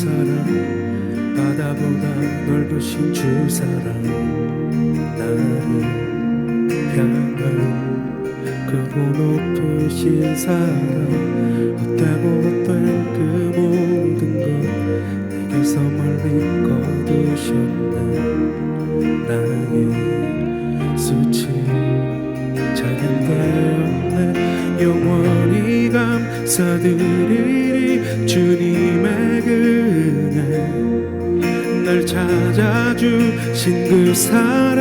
사랑, 바다보다 넓으신 주 사랑, 나를 향한 크고 높으신 사랑, 헛되고 헛된 그 모든 것 내게서 멀리 거두셨네. 나의 수치 찬양되었네. 영원히 감사드리리 주님의 은혜, 날 찾아주신 그 사랑,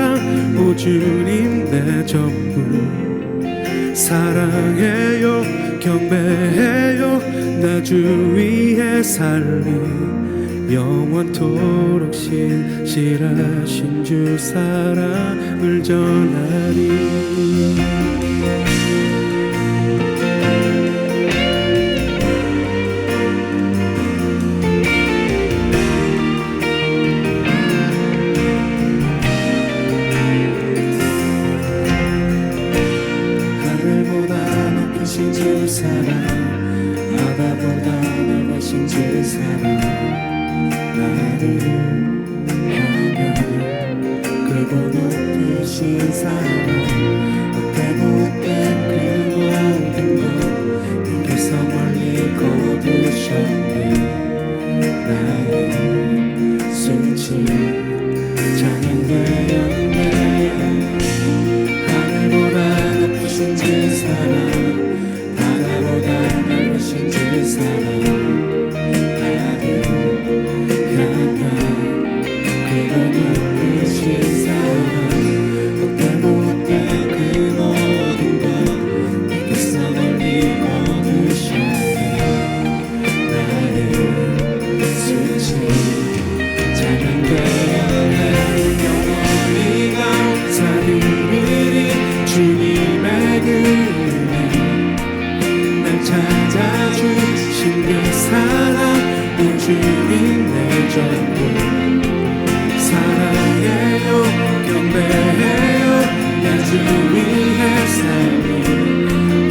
오 주님 내 전부 사랑해요, 경배해요. 나 주 위에 살리 영원토록 신실하신 주 사랑을 전하리. 하늘보다 높으신 주 사랑, 바다보다 넓으신 주 사랑, 나를 향한 크고 높으신 사랑, 헛되고 헛된 그 모든 것 내게서 멀리 거두셨네. 나의 수치 찬양되었네. 하늘보다 높으신 주 사랑, 바다보다 넓으신 주 사랑, 찾아주신 그 사랑, 오 주님 내 전부 사랑해요, 경배해요. 나 주 위에 살리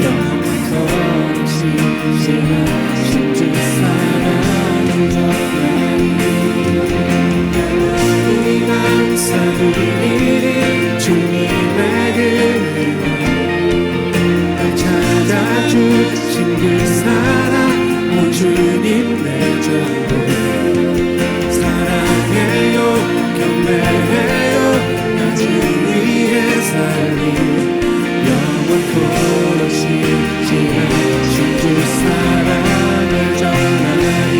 영원토록 신실하신 주 사랑을 전하리. 영원히 감사드리리 주님의 은혜, 날 찾아주신 그 사랑, 오 주님 내 전부 사랑해요, 경배해요. 나 주 위에 살리 영원토록 신실하신 주 사랑을 전하리.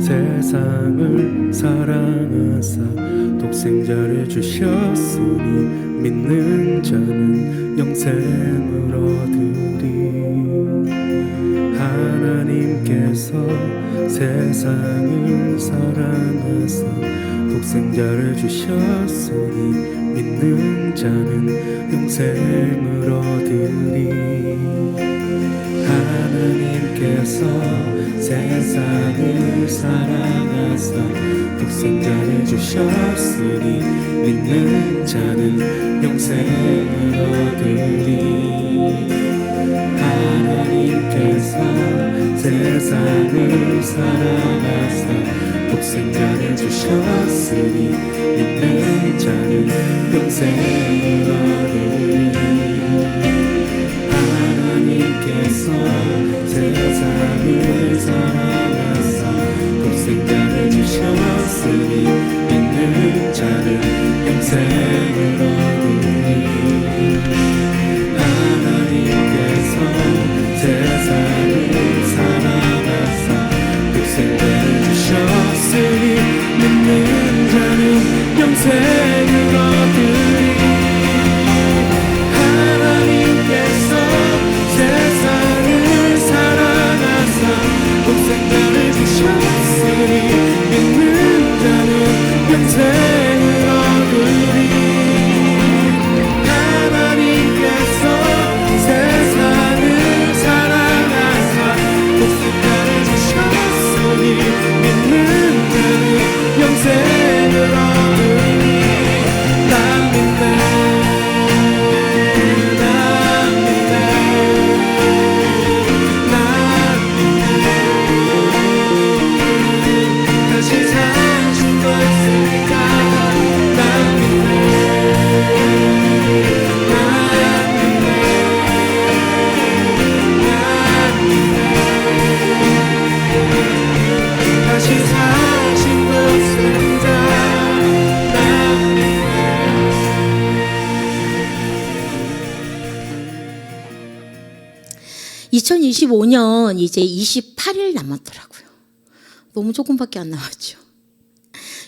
세상을 사랑하사 독생자를 주셨으니 믿는 자는 영생을 얻으리. 하나님께서 세상을 사랑하사 독생자를 주셨으니 믿는 자는 영생을 얻으리. 하나님께서 세상을 사랑하사 독생자를 주셨으니 믿는 자는 영생을 얻으리. 하나님께서 세상을 사랑하사 독생자를 주셨으니 믿는 자는 영생을 얻으리. 하나님께서 세상을 사랑하사 독생자를 주셨으니 믿는 자는 영생을 얻으리. 하나님께서 세상을 사랑하사 독생자를 주셨으니 믿는 자는 영생을 얻으리. 2025년 이제 28일 남았더라고요. 너무 조금밖에 안 남았죠.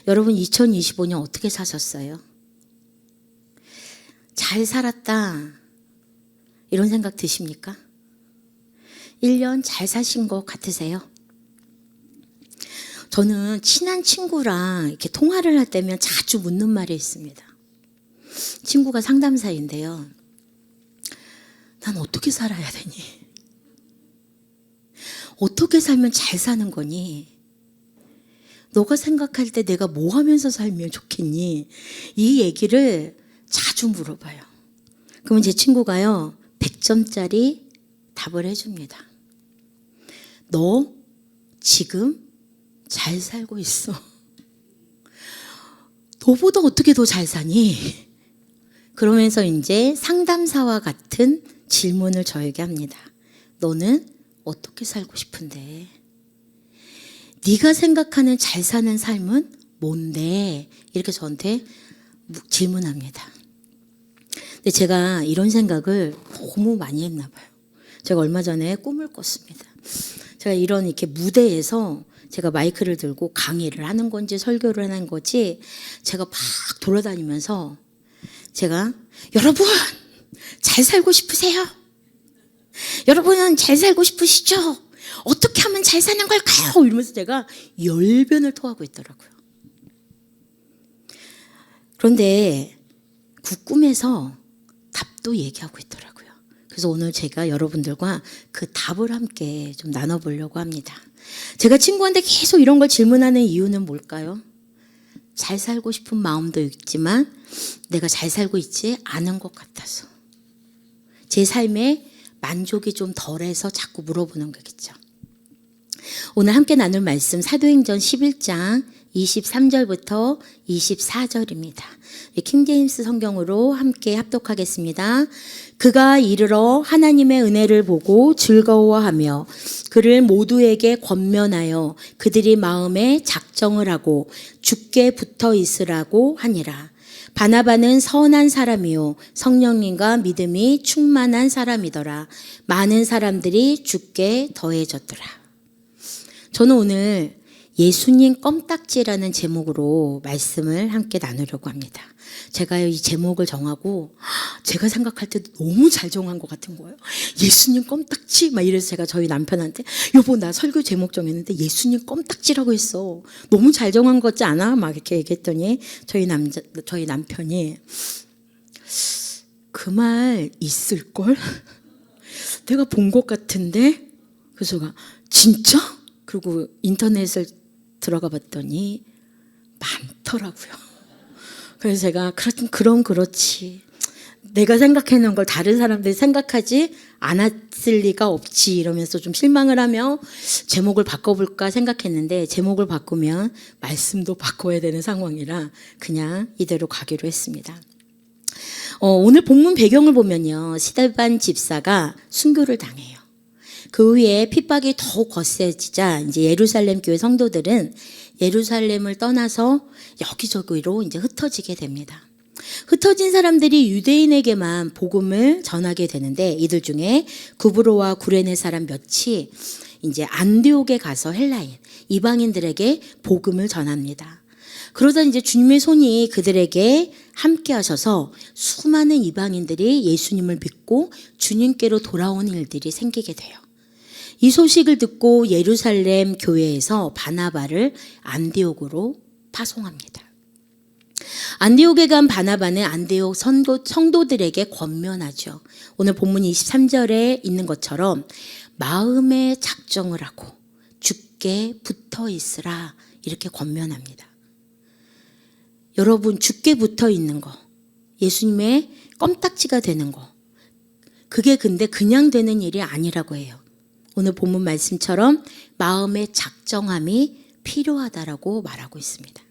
여러분 2025년 어떻게 사셨어요? 잘 살았다 이런 생각 드십니까? 1년 잘 사신 것 같으세요? 저는 친한 친구랑 이렇게 통화를 할 때면 자주 묻는 말이 있습니다. 친구가 상담사인데요. 난 어떻게 살아야 되니? 어떻게 살면 잘 사는 거니? 너가 생각할 때 내가 뭐 하면서 살면 좋겠니? 이 얘기를 자주 물어봐요. 그러면 제 친구가요 100점짜리 답을 해줍니다. 너 지금 잘 살고 있어. 너보다 어떻게 더 잘 사니? 그러면서 이제 상담사와 같은 질문을 저에게 합니다. 너는 어떻게 살고 싶은데? 네가 생각하는 잘 사는 삶은 뭔데? 이렇게 저한테 질문합니다. 근데 제가 이런 생각을 너무 많이 했나 봐요. 제가 얼마 전에 꿈을 꿨습니다. 제가 이렇게 무대에서 제가 마이크를 들고 강의를 하는 건지 설교를 하는 건지 제가 막 돌아다니면서 제가 여러분 잘 살고 싶으세요? 여러분은 잘 살고 싶으시죠? 어떻게 하면 잘 사는 걸까요? 이러면서 제가 열변을 토하고 있더라고요. 그런데 그 꿈에서 답도 얘기하고 있더라고요. 그래서 오늘 제가 여러분들과 그 답을 함께 좀 나눠보려고 합니다. 제가 친구한테 계속 이런 걸 질문하는 이유는 뭘까요? 잘 살고 싶은 마음도 있지만 내가 잘 살고 있지 않은 것 같아서 제 삶에 만족이 좀 덜해서 자꾸 물어보는 거겠죠. 오늘 함께 나눌 말씀 사도행전 11장 23절부터 24절입니다. 킹제임스 성경으로 함께 합독하겠습니다. 그가 이르러 하나님의 은혜를 보고 즐거워하며 그를 모두에게 권면하여 그들이 마음에 작정을 하고 주께 붙어 있으라고 하니라. 바나바는 선한 사람이요 성령님과 믿음이 충만한 사람이더라. 많은 사람들이 주께 더해졌더라. 저는 오늘 예수님 껌딱지라는 제목으로 말씀을 함께 나누려고 합니다. 제가 이 제목을 정하고 제가 생각할 때도 너무 잘 정한 것 같은 거예요. 예수님 껌딱지 막 이래서 제가 저희 남편한테 여보 나 설교 제목 정했는데 예수님 껌딱지라고 했어. 너무 잘 정한 것 같지 않아? 막 이렇게 얘기했더니 저희 남편이 그 말 있을걸? 내가 본 것 같은데? 그래서 제가 진짜? 그리고 인터넷을 들어가 봤더니 많더라고요. 그래서 제가 그럼 그렇지. 내가 생각해놓은 걸 다른 사람들이 생각하지 않았을 리가 없지 이러면서 좀 실망을 하며 제목을 바꿔볼까 생각했는데 제목을 바꾸면 말씀도 바꿔야 되는 상황이라 그냥 이대로 가기로 했습니다. 오늘 본문 배경을 보면요. 스데반 집사가 순교를 당해요. 그 후에 핍박이 더욱 거세지자 이제 예루살렘 교회 성도들은 예루살렘을 떠나서 여기저기로 이제 흩어지게 됩니다. 흩어진 사람들이 유대인에게만 복음을 전하게 되는데 이들 중에 구브로와 구레네 사람 몇이 이제 안디옥에 가서 헬라인 이방인들에게 복음을 전합니다. 그러다 이제 주님의 손이 그들에게 함께 하셔서 수많은 이방인들이 예수님을 믿고 주님께로 돌아오는 일들이 생기게 돼요. 이 소식을 듣고 예루살렘 교회에서 바나바를 안디옥으로 파송합니다. 안디옥에 간 바나바는 안디옥 성도들에게 권면하죠. 오늘 본문 23절에 있는 것처럼 마음에 작정을 하고 주께 붙어 있으라 이렇게 권면합니다. 여러분 주께 붙어 있는 거, 예수님의 껌딱지가 되는 거, 그게 근데 그냥 되는 일이 아니라고 해요. 오늘 본문 말씀처럼 마음의 작정함이 필요하다라고 말하고 있습니다.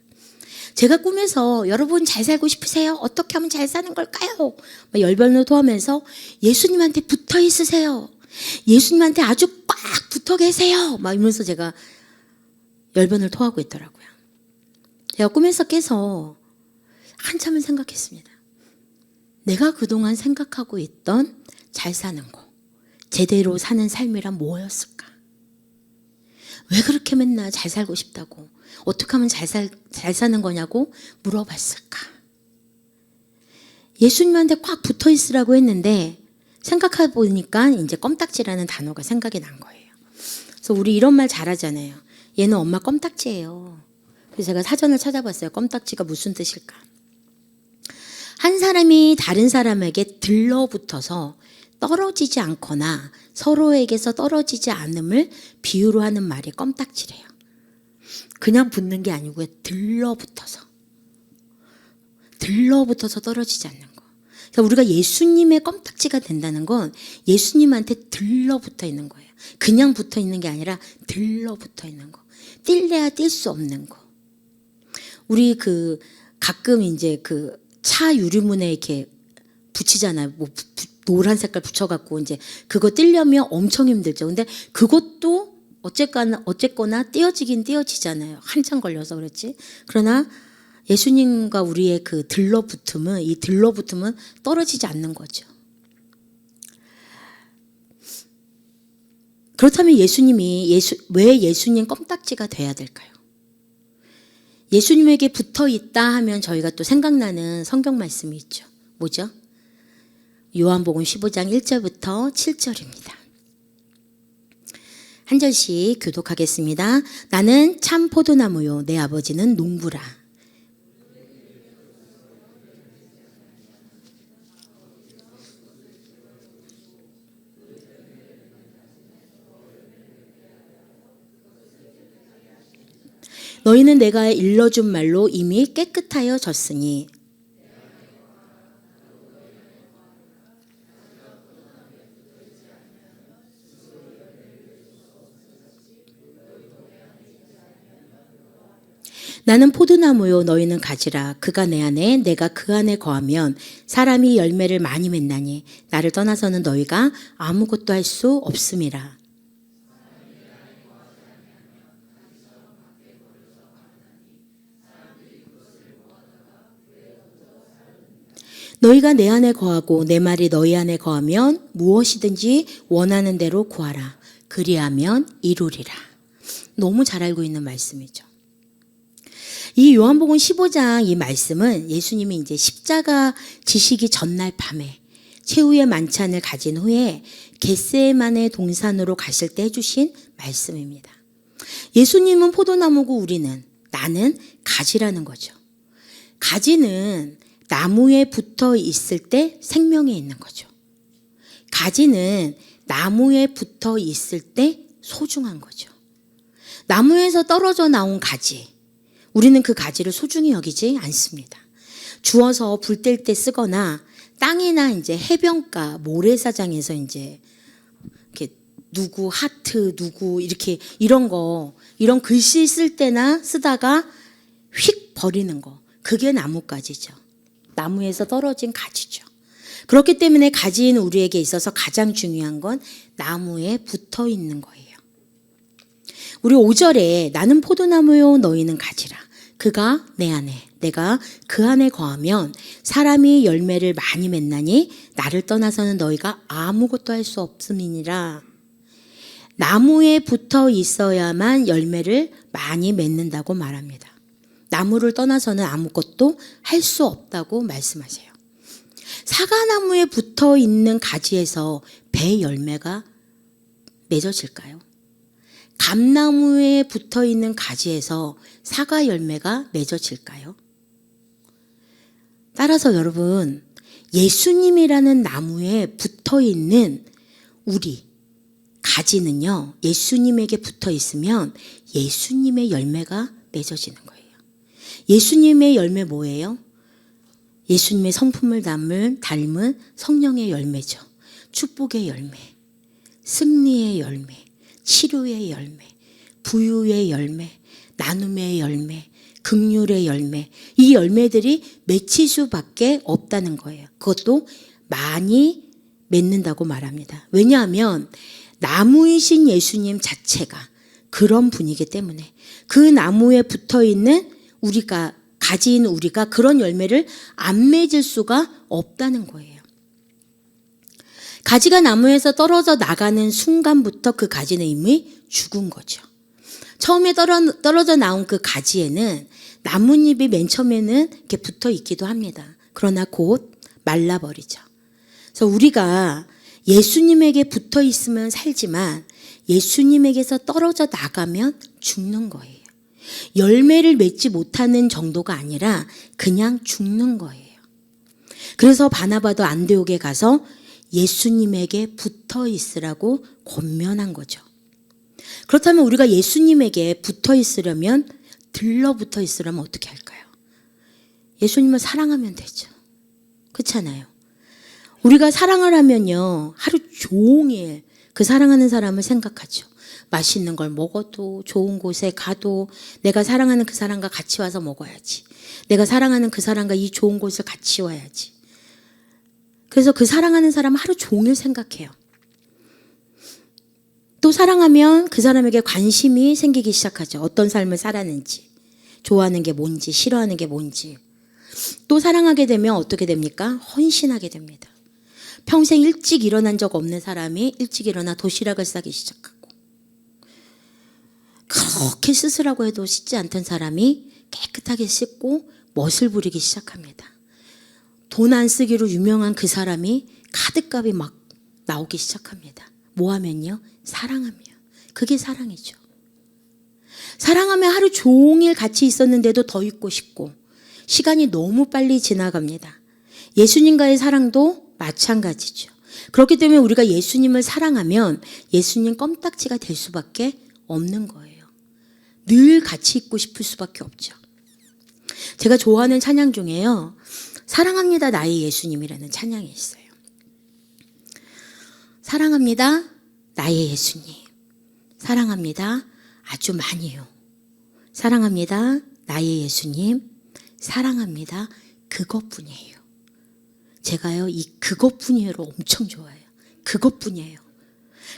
제가 꿈에서 여러분 잘 살고 싶으세요? 어떻게 하면 잘 사는 걸까요? 열변을 토하면서 예수님한테 붙어 있으세요. 예수님한테 아주 꽉 붙어 계세요. 막 이러면서 제가 열변을 토하고 있더라고요. 제가 꿈에서 깨서 한참을 생각했습니다. 내가 그동안 생각하고 있던 잘 사는 거, 제대로 사는 삶이란 뭐였을까? 왜 그렇게 맨날 잘 살고 싶다고, 어떻게 하면 잘 사는 거냐고 물어봤을까? 예수님한테 꽉 붙어 있으라고 했는데 생각해 보니까 이제 껌딱지라는 단어가 생각이 난 거예요. 그래서 우리 이런 말 잘하잖아요. 얘는 엄마 껌딱지예요. 그래서 제가 사전을 찾아봤어요. 껌딱지가 무슨 뜻일까? 한 사람이 다른 사람에게 들러붙어서 떨어지지 않거나 서로에게서 떨어지지 않음을 비유로 하는 말이 껌딱지래요. 그냥 붙는 게 아니고요. 들러붙어서 떨어지지 않는 거. 그러니까 우리가 예수님의 껌딱지가 된다는 건 예수님한테 들러붙어 있는 거예요. 그냥 붙어 있는 게 아니라 들러붙어 있는 거. 뛸래야 뛸 수 없는 거. 우리 가끔 이제 차 유리문에 이렇게 붙이잖아요. 뭐 노란 색깔 붙여갖고 이제 그거 띄려면 엄청 힘들죠. 근데 그것도 어쨌거나 띄어지긴 띄어지잖아요. 한참 걸려서 그렇지. 그러나 예수님과 우리의 이 들러붙음은 떨어지지 않는 거죠. 그렇다면 왜 예수님 껌딱지가 돼야 될까요? 예수님에게 붙어 있다 하면 저희가 또 생각나는 성경 말씀이 있죠. 뭐죠? 요한복음 15장 1절부터 7절입니다. 한 절씩 교독하겠습니다. 나는 참 포도나무요 내 아버지는 농부라. 너희는 내가 일러준 말로 이미 깨끗하여졌으니 나는 포도나무요 너희는 가지라. 그가 내 안에 내가 그 안에 거하면 사람이 열매를 많이 맺나니 나를 떠나서는 너희가 아무것도 할 수 없음이라. 너희가 내 안에 거하고 내 말이 너희 안에 거하면 무엇이든지 원하는 대로 구하라. 그리하면 이루리라. 너무 잘 알고 있는 말씀이죠. 이 요한복음 15장 이 말씀은 예수님이 이제 십자가 지시기 전날 밤에 최후의 만찬을 가진 후에 겟세마네 동산으로 가실 때 해주신 말씀입니다. 예수님은 포도나무고 나는 가지라는 거죠. 가지는 나무에 붙어 있을 때 생명이 있는 거죠. 가지는 나무에 붙어 있을 때 소중한 거죠. 나무에서 떨어져 나온 가지, 우리는 그 가지를 소중히 여기지 않습니다. 주워서 불 뗄 때 쓰거나 땅이나 이제 해변가, 모래사장에서 이제 이렇게 누구 하트, 누구 이렇게 이런 글씨 쓸 때나 쓰다가 휙 버리는 거, 그게 나뭇가지죠. 나무에서 떨어진 가지죠. 그렇기 때문에 가지인 우리에게 있어서 가장 중요한 건 나무에 붙어 있는 거예요. 우리 5절에 나는 포도나무요 너희는 가지라. 그가 내 안에 내가 그 안에 거하면 사람이 열매를 많이 맺나니 나를 떠나서는 너희가 아무것도 할 수 없음이니라. 나무에 붙어 있어야만 열매를 많이 맺는다고 말합니다. 나무를 떠나서는 아무것도 할 수 없다고 말씀하세요. 사과나무에 붙어 있는 가지에서 배 열매가 맺어질까요? 감나무에 붙어 있는 가지에서 사과 열매가 맺어질까요? 따라서 여러분, 예수님이라는 나무에 붙어 있는 우리 가지는요, 예수님에게 붙어 있으면 예수님의 열매가 맺어지는 거예요. 예수님의 열매 뭐예요? 예수님의 성품을 닮은 성령의 열매죠. 축복의 열매, 승리의 열매, 치료의 열매, 부유의 열매, 나눔의 열매, 긍휼의 열매, 이 열매들이 맺힐 수밖에 없다는 거예요. 그것도 많이 맺는다고 말합니다. 왜냐하면 나무이신 예수님 자체가 그런 분이기 때문에 그 나무에 붙어있는 가지인 우리가 그런 열매를 안 맺을 수가 없다는 거예요. 가지가 나무에서 떨어져 나가는 순간부터 그 가지는 이미 죽은 거죠. 처음에 떨어져 나온 그 가지에는 나뭇잎이 맨 처음에는 이렇게 붙어 있기도 합니다. 그러나 곧 말라버리죠. 그래서 우리가 예수님에게 붙어 있으면 살지만 예수님에게서 떨어져 나가면 죽는 거예요. 열매를 맺지 못하는 정도가 아니라 그냥 죽는 거예요. 그래서 바나바도 안디옥에 가서 예수님에게 붙어 있으라고 권면한 거죠. 그렇다면 우리가 예수님에게 붙어 있으려면, 들러붙어 있으려면 어떻게 할까요? 예수님을 사랑하면 되죠. 그렇잖아요. 우리가 사랑을 하면요, 하루 종일 그 사랑하는 사람을 생각하죠. 맛있는 걸 먹어도, 좋은 곳에 가도 내가 사랑하는 그 사람과 같이 와서 먹어야지. 내가 사랑하는 그 사람과 이 좋은 곳을 같이 와야지. 그래서 그 사랑하는 사람 하루 종일 생각해요. 또 사랑하면 그 사람에게 관심이 생기기 시작하죠. 어떤 삶을 살았는지, 좋아하는 게 뭔지, 싫어하는 게 뭔지. 또 사랑하게 되면 어떻게 됩니까? 헌신하게 됩니다. 평생 일찍 일어난 적 없는 사람이 일찍 일어나 도시락을 싸기 시작하고, 그렇게 씻으라고 해도 씻지 않던 사람이 깨끗하게 씻고 멋을 부리기 시작합니다. 돈 안 쓰기로 유명한 그 사람이 카드값이 막 나오기 시작합니다. 뭐 하면요? 사랑하면. 그게 사랑이죠. 사랑하면 하루 종일 같이 있었는데도 더 있고 싶고, 시간이 너무 빨리 지나갑니다. 예수님과의 사랑도 마찬가지죠. 그렇기 때문에 우리가 예수님을 사랑하면 예수님 껌딱지가 될 수밖에 없는 거예요. 늘 같이 있고 싶을 수밖에 없죠. 제가 좋아하는 찬양 중에요, 사랑합니다 나의 예수님이라는 찬양이 있어요. 사랑합니다 나의 예수님, 사랑합니다 아주 많이요, 사랑합니다 나의 예수님, 사랑합니다 그것뿐이에요. 제가요 이 그것뿐이에요를 엄청 좋아해요. 그것뿐이에요.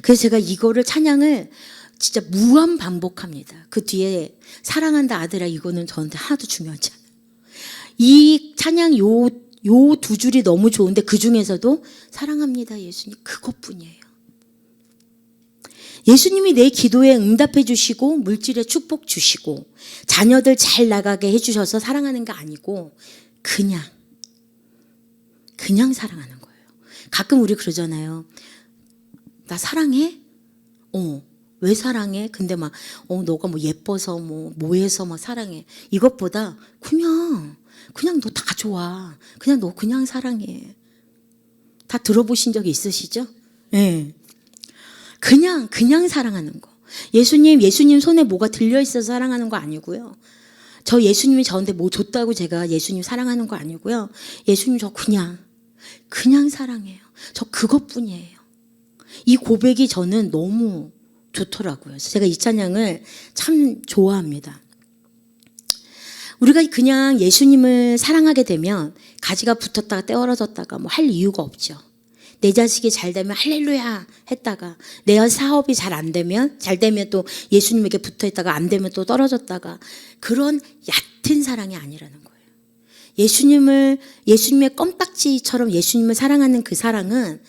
그래서 제가 이거를 찬양을 진짜 무한 반복합니다. 그 뒤에 사랑한다 아들아, 이거는 저한테 하나도 중요하지 않아요. 이 찬양 요 두 줄이 너무 좋은데 그 중에서도 사랑합니다 예수님 그것뿐이에요. 예수님이 내 기도에 응답해 주시고 물질에 축복 주시고 자녀들 잘 나가게 해주셔서 사랑하는 게 아니고 그냥 사랑하는 거예요. 가끔 우리 그러잖아요. 나 사랑해? 왜 사랑해? 근데 막 너가 뭐 예뻐서 뭐해서 막 사랑해. 이것보다 그냥 너 다 좋아. 그냥 너 그냥 사랑해. 다 들어보신 적이 있으시죠? 네. 그냥 사랑하는 거. 예수님 손에 뭐가 들려 있어서 사랑하는 거 아니고요. 저 예수님이 저한테 뭐 줬다고 제가 예수님 사랑하는 거 아니고요. 예수님 저 그냥 사랑해요. 저 그것뿐이에요. 이 고백이 저는 너무 좋더라고요. 그래서 제가 이 찬양을 참 좋아합니다. 우리가 그냥 예수님을 사랑하게 되면 가지가 붙었다가 떨어졌다가 뭐 할 이유가 없죠. 내 자식이 잘 되면 할렐루야 했다가 내 사업이 잘 되면 또 예수님에게 붙어 있다가 안 되면 또 떨어졌다가, 그런 얕은 사랑이 아니라는 거예요. 예수님의 껌딱지처럼 예수님을 사랑하는 그 사랑은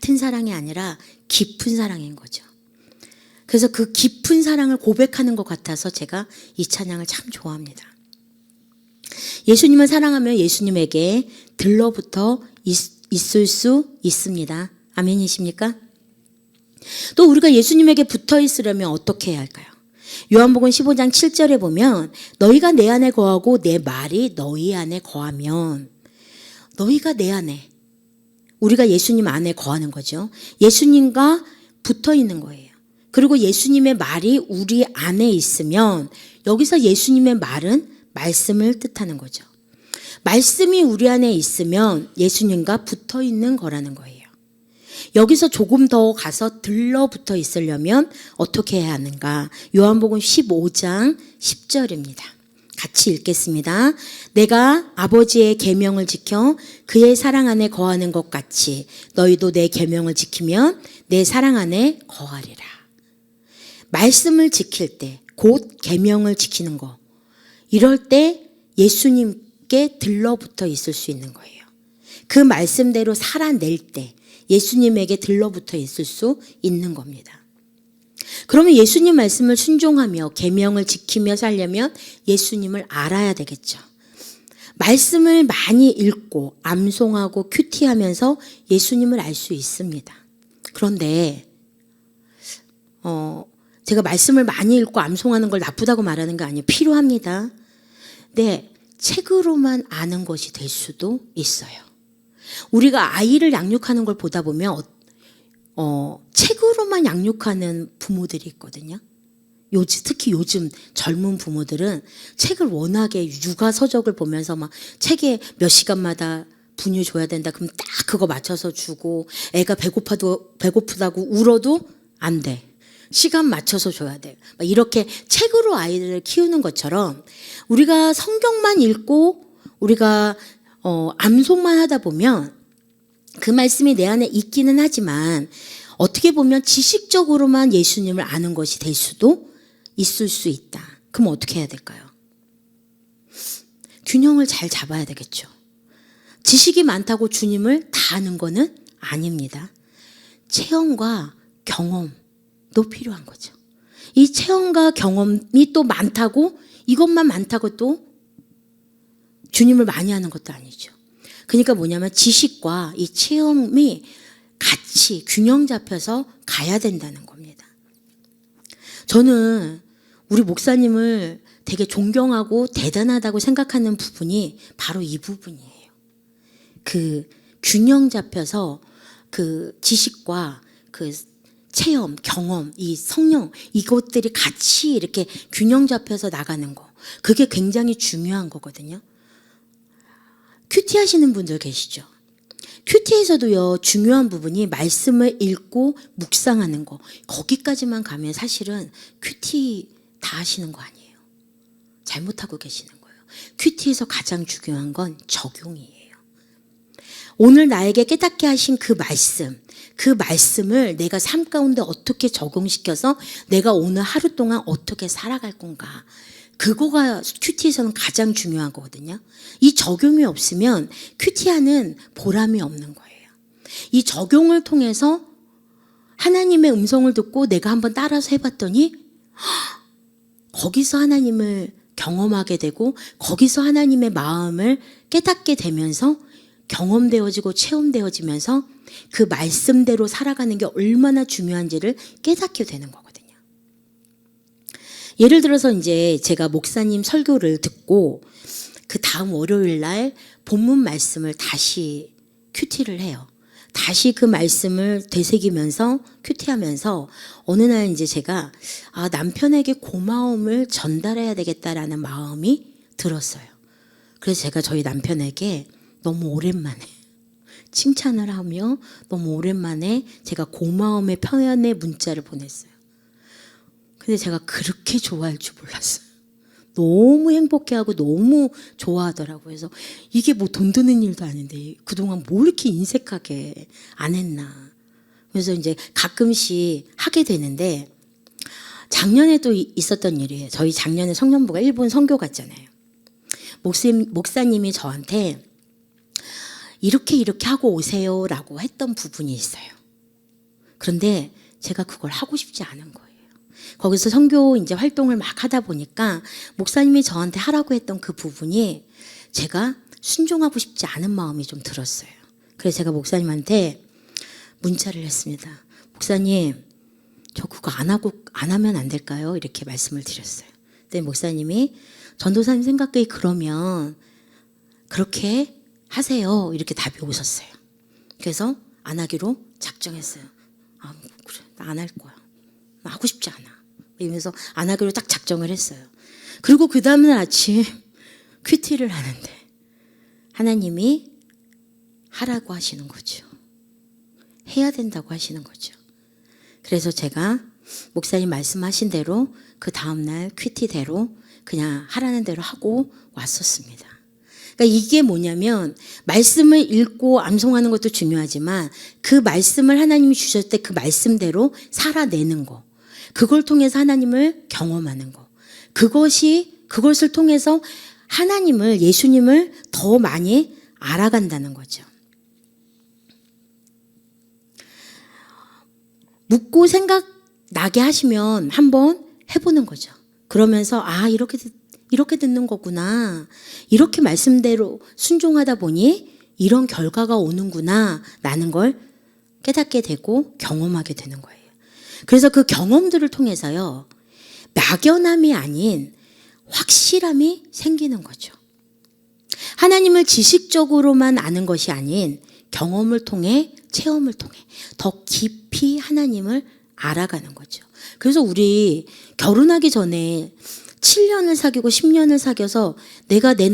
얕은 사랑이 아니라 깊은 사랑인 거죠. 그래서 그 깊은 사랑을 고백하는 것 같아서 제가 이 찬양을 참 좋아합니다. 예수님을 사랑하면 예수님에게 들러붙어 있을 수 있습니다. 아멘이십니까? 또 우리가 예수님에게 붙어 있으려면 어떻게 해야 할까요? 요한복음 15장 7절에 보면 너희가 내 안에 거하고 내 말이 너희 안에 거하면, 너희가 내 안에, 우리가 예수님 안에 거하는 거죠. 예수님과 붙어 있는 거예요. 그리고 예수님의 말이 우리 안에 있으면, 여기서 예수님의 말은 말씀을 뜻하는 거죠. 말씀이 우리 안에 있으면 예수님과 붙어 있는 거라는 거예요. 여기서 조금 더 가서 들러붙어 있으려면 어떻게 해야 하는가? 요한복음 15장 10절입니다. 같이 읽겠습니다. 내가 아버지의 계명을 지켜 그의 사랑 안에 거하는 것 같이 너희도 내 계명을 지키면 내 사랑 안에 거하리라. 말씀을 지킬 때, 곧 계명을 지키는 거, 이럴 때 예수님께 들러붙어 있을 수 있는 거예요. 그 말씀대로 살아낼 때 예수님에게 들러붙어 있을 수 있는 겁니다. 그러면 예수님 말씀을 순종하며 계명을 지키며 살려면 예수님을 알아야 되겠죠. 말씀을 많이 읽고 암송하고 큐티하면서 예수님을 알 수 있습니다. 그런데 제가 말씀을 많이 읽고 암송하는 걸 나쁘다고 말하는 게 아니에요. 필요합니다. 네, 책으로만 아는 것이 될 수도 있어요. 우리가 아이를 양육하는 걸 보다 보면 책으로만 양육하는 부모들이 있거든요. 특히 요즘 젊은 부모들은 책을 워낙에 육아 서적을 보면서 막 책에 몇 시간마다 분유 줘야 된다. 그럼 딱 그거 맞춰서 주고 애가 배고프다고 울어도 안 돼. 시간 맞춰서 줘야 돼. 막 이렇게 책으로 아이들을 키우는 것처럼 우리가 성경만 읽고 우리가 암송만 하다 보면 그 말씀이 내 안에 있기는 하지만 어떻게 보면 지식적으로만 예수님을 아는 것이 될 수도 있을 수 있다. 그럼 어떻게 해야 될까요? 균형을 잘 잡아야 되겠죠. 지식이 많다고 주님을 다 아는 거는 아닙니다. 체험과 경험도 필요한 거죠. 이 체험과 경험이 또 많다고 이것만 많다고 또 주님을 많이 하는 것도 아니죠. 그러니까 뭐냐면 지식과 이 체험이 같이 균형 잡혀서 가야 된다는 겁니다. 저는 우리 목사님을 되게 존경하고 대단하다고 생각하는 부분이 바로 이 부분이에요. 그 균형 잡혀서 그 지식과 그 체험, 경험, 이 성령 이것들이 같이 이렇게 균형 잡혀서 나가는 거. 그게 굉장히 중요한 거거든요. 큐티 하시는 분들 계시죠? 큐티에서도요, 중요한 부분이 말씀을 읽고 묵상하는 거. 거기까지만 가면 사실은 큐티 다 하시는 거 아니에요. 잘못하고 계시는 거예요. 큐티에서 가장 중요한 건 적용이에요. 오늘 나에게 깨닫게 하신 그 말씀을 내가 삶 가운데 어떻게 적용시켜서 내가 오늘 하루 동안 어떻게 살아갈 건가. 그거가 큐티에서는 가장 중요한 거거든요. 이 적용이 없으면 큐티하는 보람이 없는 거예요. 이 적용을 통해서 하나님의 음성을 듣고 내가 한번 따라서 해봤더니 거기서 하나님을 경험하게 되고 거기서 하나님의 마음을 깨닫게 되면서 경험되어지고 체험되어지면서 그 말씀대로 살아가는 게 얼마나 중요한지를 깨닫게 되는 거거든요. 예를 들어서 이제 제가 목사님 설교를 듣고 그 다음 월요일 날 본문 말씀을 다시 큐티를 해요. 다시 그 말씀을 되새기면서 큐티하면서 어느 날 이제 제가 남편에게 고마움을 전달해야 되겠다라는 마음이 들었어요. 그래서 제가 저희 남편에게 너무 오랜만에 칭찬을 하며 너무 오랜만에 제가 고마움의 표현의 문자를 보냈어요. 근데 제가 그렇게 좋아할 줄 몰랐어요. 너무 행복해하고 너무 좋아하더라고요. 그래서 이게 뭐 돈 드는 일도 아닌데 그동안 뭐 이렇게 인색하게 안 했나. 그래서 이제 가끔씩 하게 되는데 작년에도 있었던 일이에요. 저희 작년에 청년부가 일본 선교 갔잖아요. 목사님이 저한테 이렇게 하고 오세요라고 했던 부분이 있어요. 그런데 제가 그걸 하고 싶지 않은 거예요. 거기서 선교 이제 활동을 막 하다 보니까 목사님이 저한테 하라고 했던 그 부분이 제가 순종하고 싶지 않은 마음이 좀 들었어요. 그래서 제가 목사님한테 문자를 했습니다. 목사님, 저 그거 안 하면 안 될까요? 이렇게 말씀을 드렸어요. 근데 목사님이 전도사님 생각에 그러면 그렇게 하세요. 이렇게 답이 오셨어요. 그래서 안 하기로 작정했어요. 그래, 나 안 할 거야. 나 하고 싶지 않아. 이러면서 안 하기로 딱 작정을 했어요. 그리고 그 다음날 아침 큐티를 하는데 하나님이 하라고 하시는 거죠. 해야 된다고 하시는 거죠. 그래서 제가 목사님 말씀하신 대로 그 다음날 큐티대로 그냥 하라는 대로 하고 왔었습니다. 그러니까 이게 뭐냐면 말씀을 읽고 암송하는 것도 중요하지만 그 말씀을 하나님이 주셨을 때 그 말씀대로 살아내는 거. 그걸 통해서 하나님을 경험하는 거. 그것을 통해서 하나님을, 예수님을 더 많이 알아간다는 거죠. 묻고 생각나게 하시면 한번 해보는 거죠. 그러면서 이렇게 듣는 거구나. 이렇게 말씀대로 순종하다 보니 이런 결과가 오는구나 라는 걸 깨닫게 되고 경험하게 되는 거예요. 그래서 그 경험들을 통해서요, 막연함이 아닌 확실함이 생기는 거죠. 하나님을 지식적으로만 아는 것이 아닌 경험을 통해, 체험을 통해 더 깊이 하나님을 알아가는 거죠. 그래서 우리 결혼하기 전에 7년을 사귀고 10년을 사귀어서 내가 내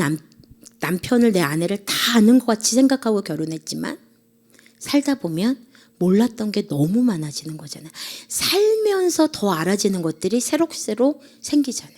남편을, 내 아내를 다 아는 것 같이 생각하고 결혼했지만 살다 보면 몰랐던 게 너무 많아지는 거잖아요. 살면서 더 알아지는 것들이 새록새록 생기잖아요.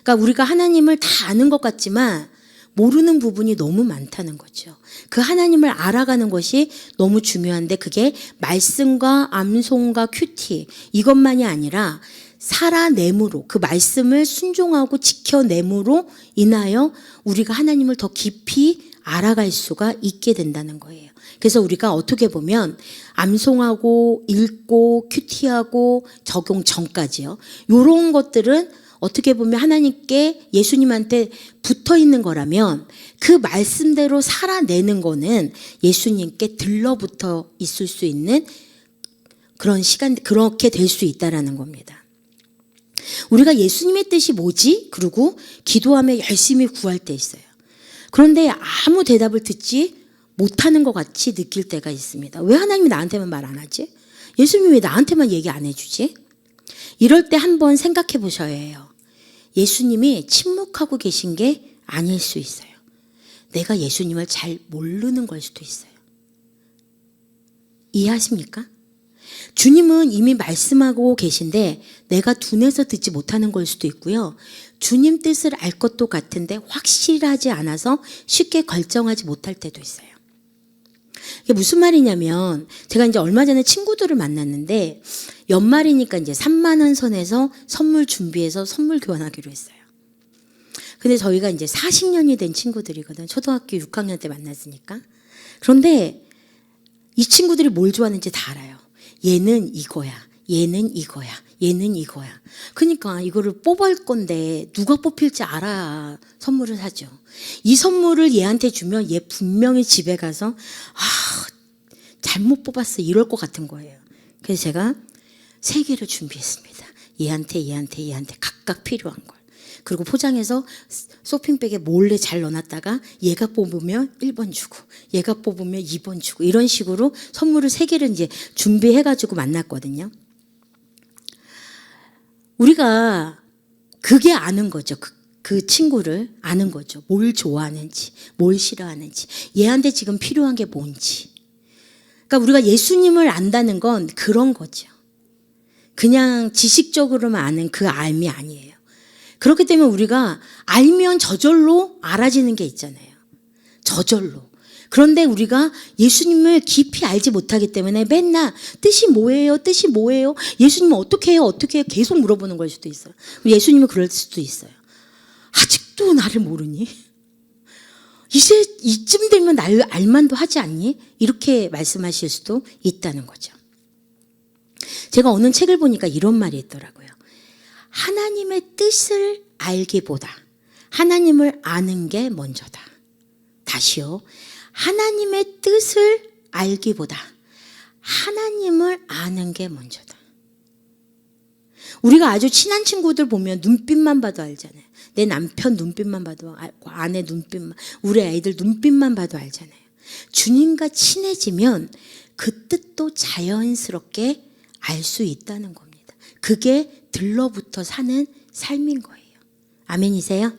그러니까 우리가 하나님을 다 아는 것 같지만 모르는 부분이 너무 많다는 거죠. 그 하나님을 알아가는 것이 너무 중요한데 그게 말씀과 암송과 큐티 이것만이 아니라 살아냄으로, 그 말씀을 순종하고 지켜냄으로 인하여 우리가 하나님을 더 깊이 알아갈 수가 있게 된다는 거예요. 그래서 우리가 어떻게 보면 암송하고 읽고 큐티하고 적용 전까지요. 이런 것들은 어떻게 보면 하나님께, 예수님한테 붙어 있는 거라면 그 말씀대로 살아내는 거는 예수님께 들러붙어 있을 수 있는 그런 시간, 그렇게 될 수 있다라는 겁니다. 우리가 예수님의 뜻이 뭐지? 그리고 기도하며 열심히 구할 때 있어요. 그런데 아무 대답을 듣지 못하는 것 같이 느낄 때가 있습니다. 왜 하나님이 나한테만 말 안 하지? 예수님이 왜 나한테만 얘기 안 해주지? 이럴 때 한번 생각해 보셔야 해요. 예수님이 침묵하고 계신 게 아닐 수 있어요. 내가 예수님을 잘 모르는 걸 수도 있어요. 이해하십니까? 주님은 이미 말씀하고 계신데 내가 둔해서 듣지 못하는 걸 수도 있고요. 주님 뜻을 알 것도 같은데 확실하지 않아서 쉽게 결정하지 못할 때도 있어요. 이게 무슨 말이냐면 제가 이제 얼마 전에 친구들을 만났는데 연말이니까 이제 3만 원 선에서 선물 준비해서 선물 교환하기로 했어요. 근데 저희가 이제 40년이 된 친구들이거든. 초등학교 6학년 때 만났으니까. 그런데 이 친구들이 뭘 좋아하는지 다 알아요. 얘는 이거야. 얘는 이거야. 얘는 이거야. 그러니까 이거를 뽑을 건데 누가 뽑힐지 알아야 선물을 사죠. 이 선물을 얘한테 주면 얘 분명히 집에 가서 잘못 뽑았어 이럴 것 같은 거예요. 그래서 제가 3개를 준비했습니다. 얘한테 각각 필요한 걸. 그리고 포장해서 쇼핑백에 몰래 잘 넣어놨다가 얘가 뽑으면 1번 주고 얘가 뽑으면 2번 주고 이런 식으로 선물을 3개를 이제 준비해가지고 만났거든요. 우리가 그게 아는 거죠. 그 친구를 아는 거죠. 뭘 좋아하는지, 뭘 싫어하는지, 얘한테 지금 필요한 게 뭔지. 그러니까 우리가 예수님을 안다는 건 그런 거죠. 그냥 지식적으로만 아는 그 알미 아니에요. 그렇기 때문에 우리가 알면 저절로 알아지는 게 있잖아요. 저절로. 그런데 우리가 예수님을 깊이 알지 못하기 때문에 맨날 뜻이 뭐예요? 뜻이 뭐예요? 예수님은 어떻게 해요? 어떻게 해요? 계속 물어보는 걸 수도 있어요. 예수님은 그럴 수도 있어요. 아직도 나를 모르니? 이제 이쯤 되면 날 알만도 하지 않니? 이렇게 말씀하실 수도 있다는 거죠. 제가 어느 책을 보니까 이런 말이 있더라고요. 하나님의 뜻을 알기보다 하나님을 아는 게 먼저다. 다시요. 하나님의 뜻을 알기보다 하나님을 아는 게 먼저다. 우리가 아주 친한 친구들 보면 눈빛만 봐도 알잖아요. 내 남편 눈빛만 봐도 알고 아내 눈빛만, 우리 아이들 눈빛만 봐도 알잖아요. 주님과 친해지면 그 뜻도 자연스럽게 알 수 있다는 겁니다. 그게 들러붙어 사는 삶인 거예요. 아멘이세요?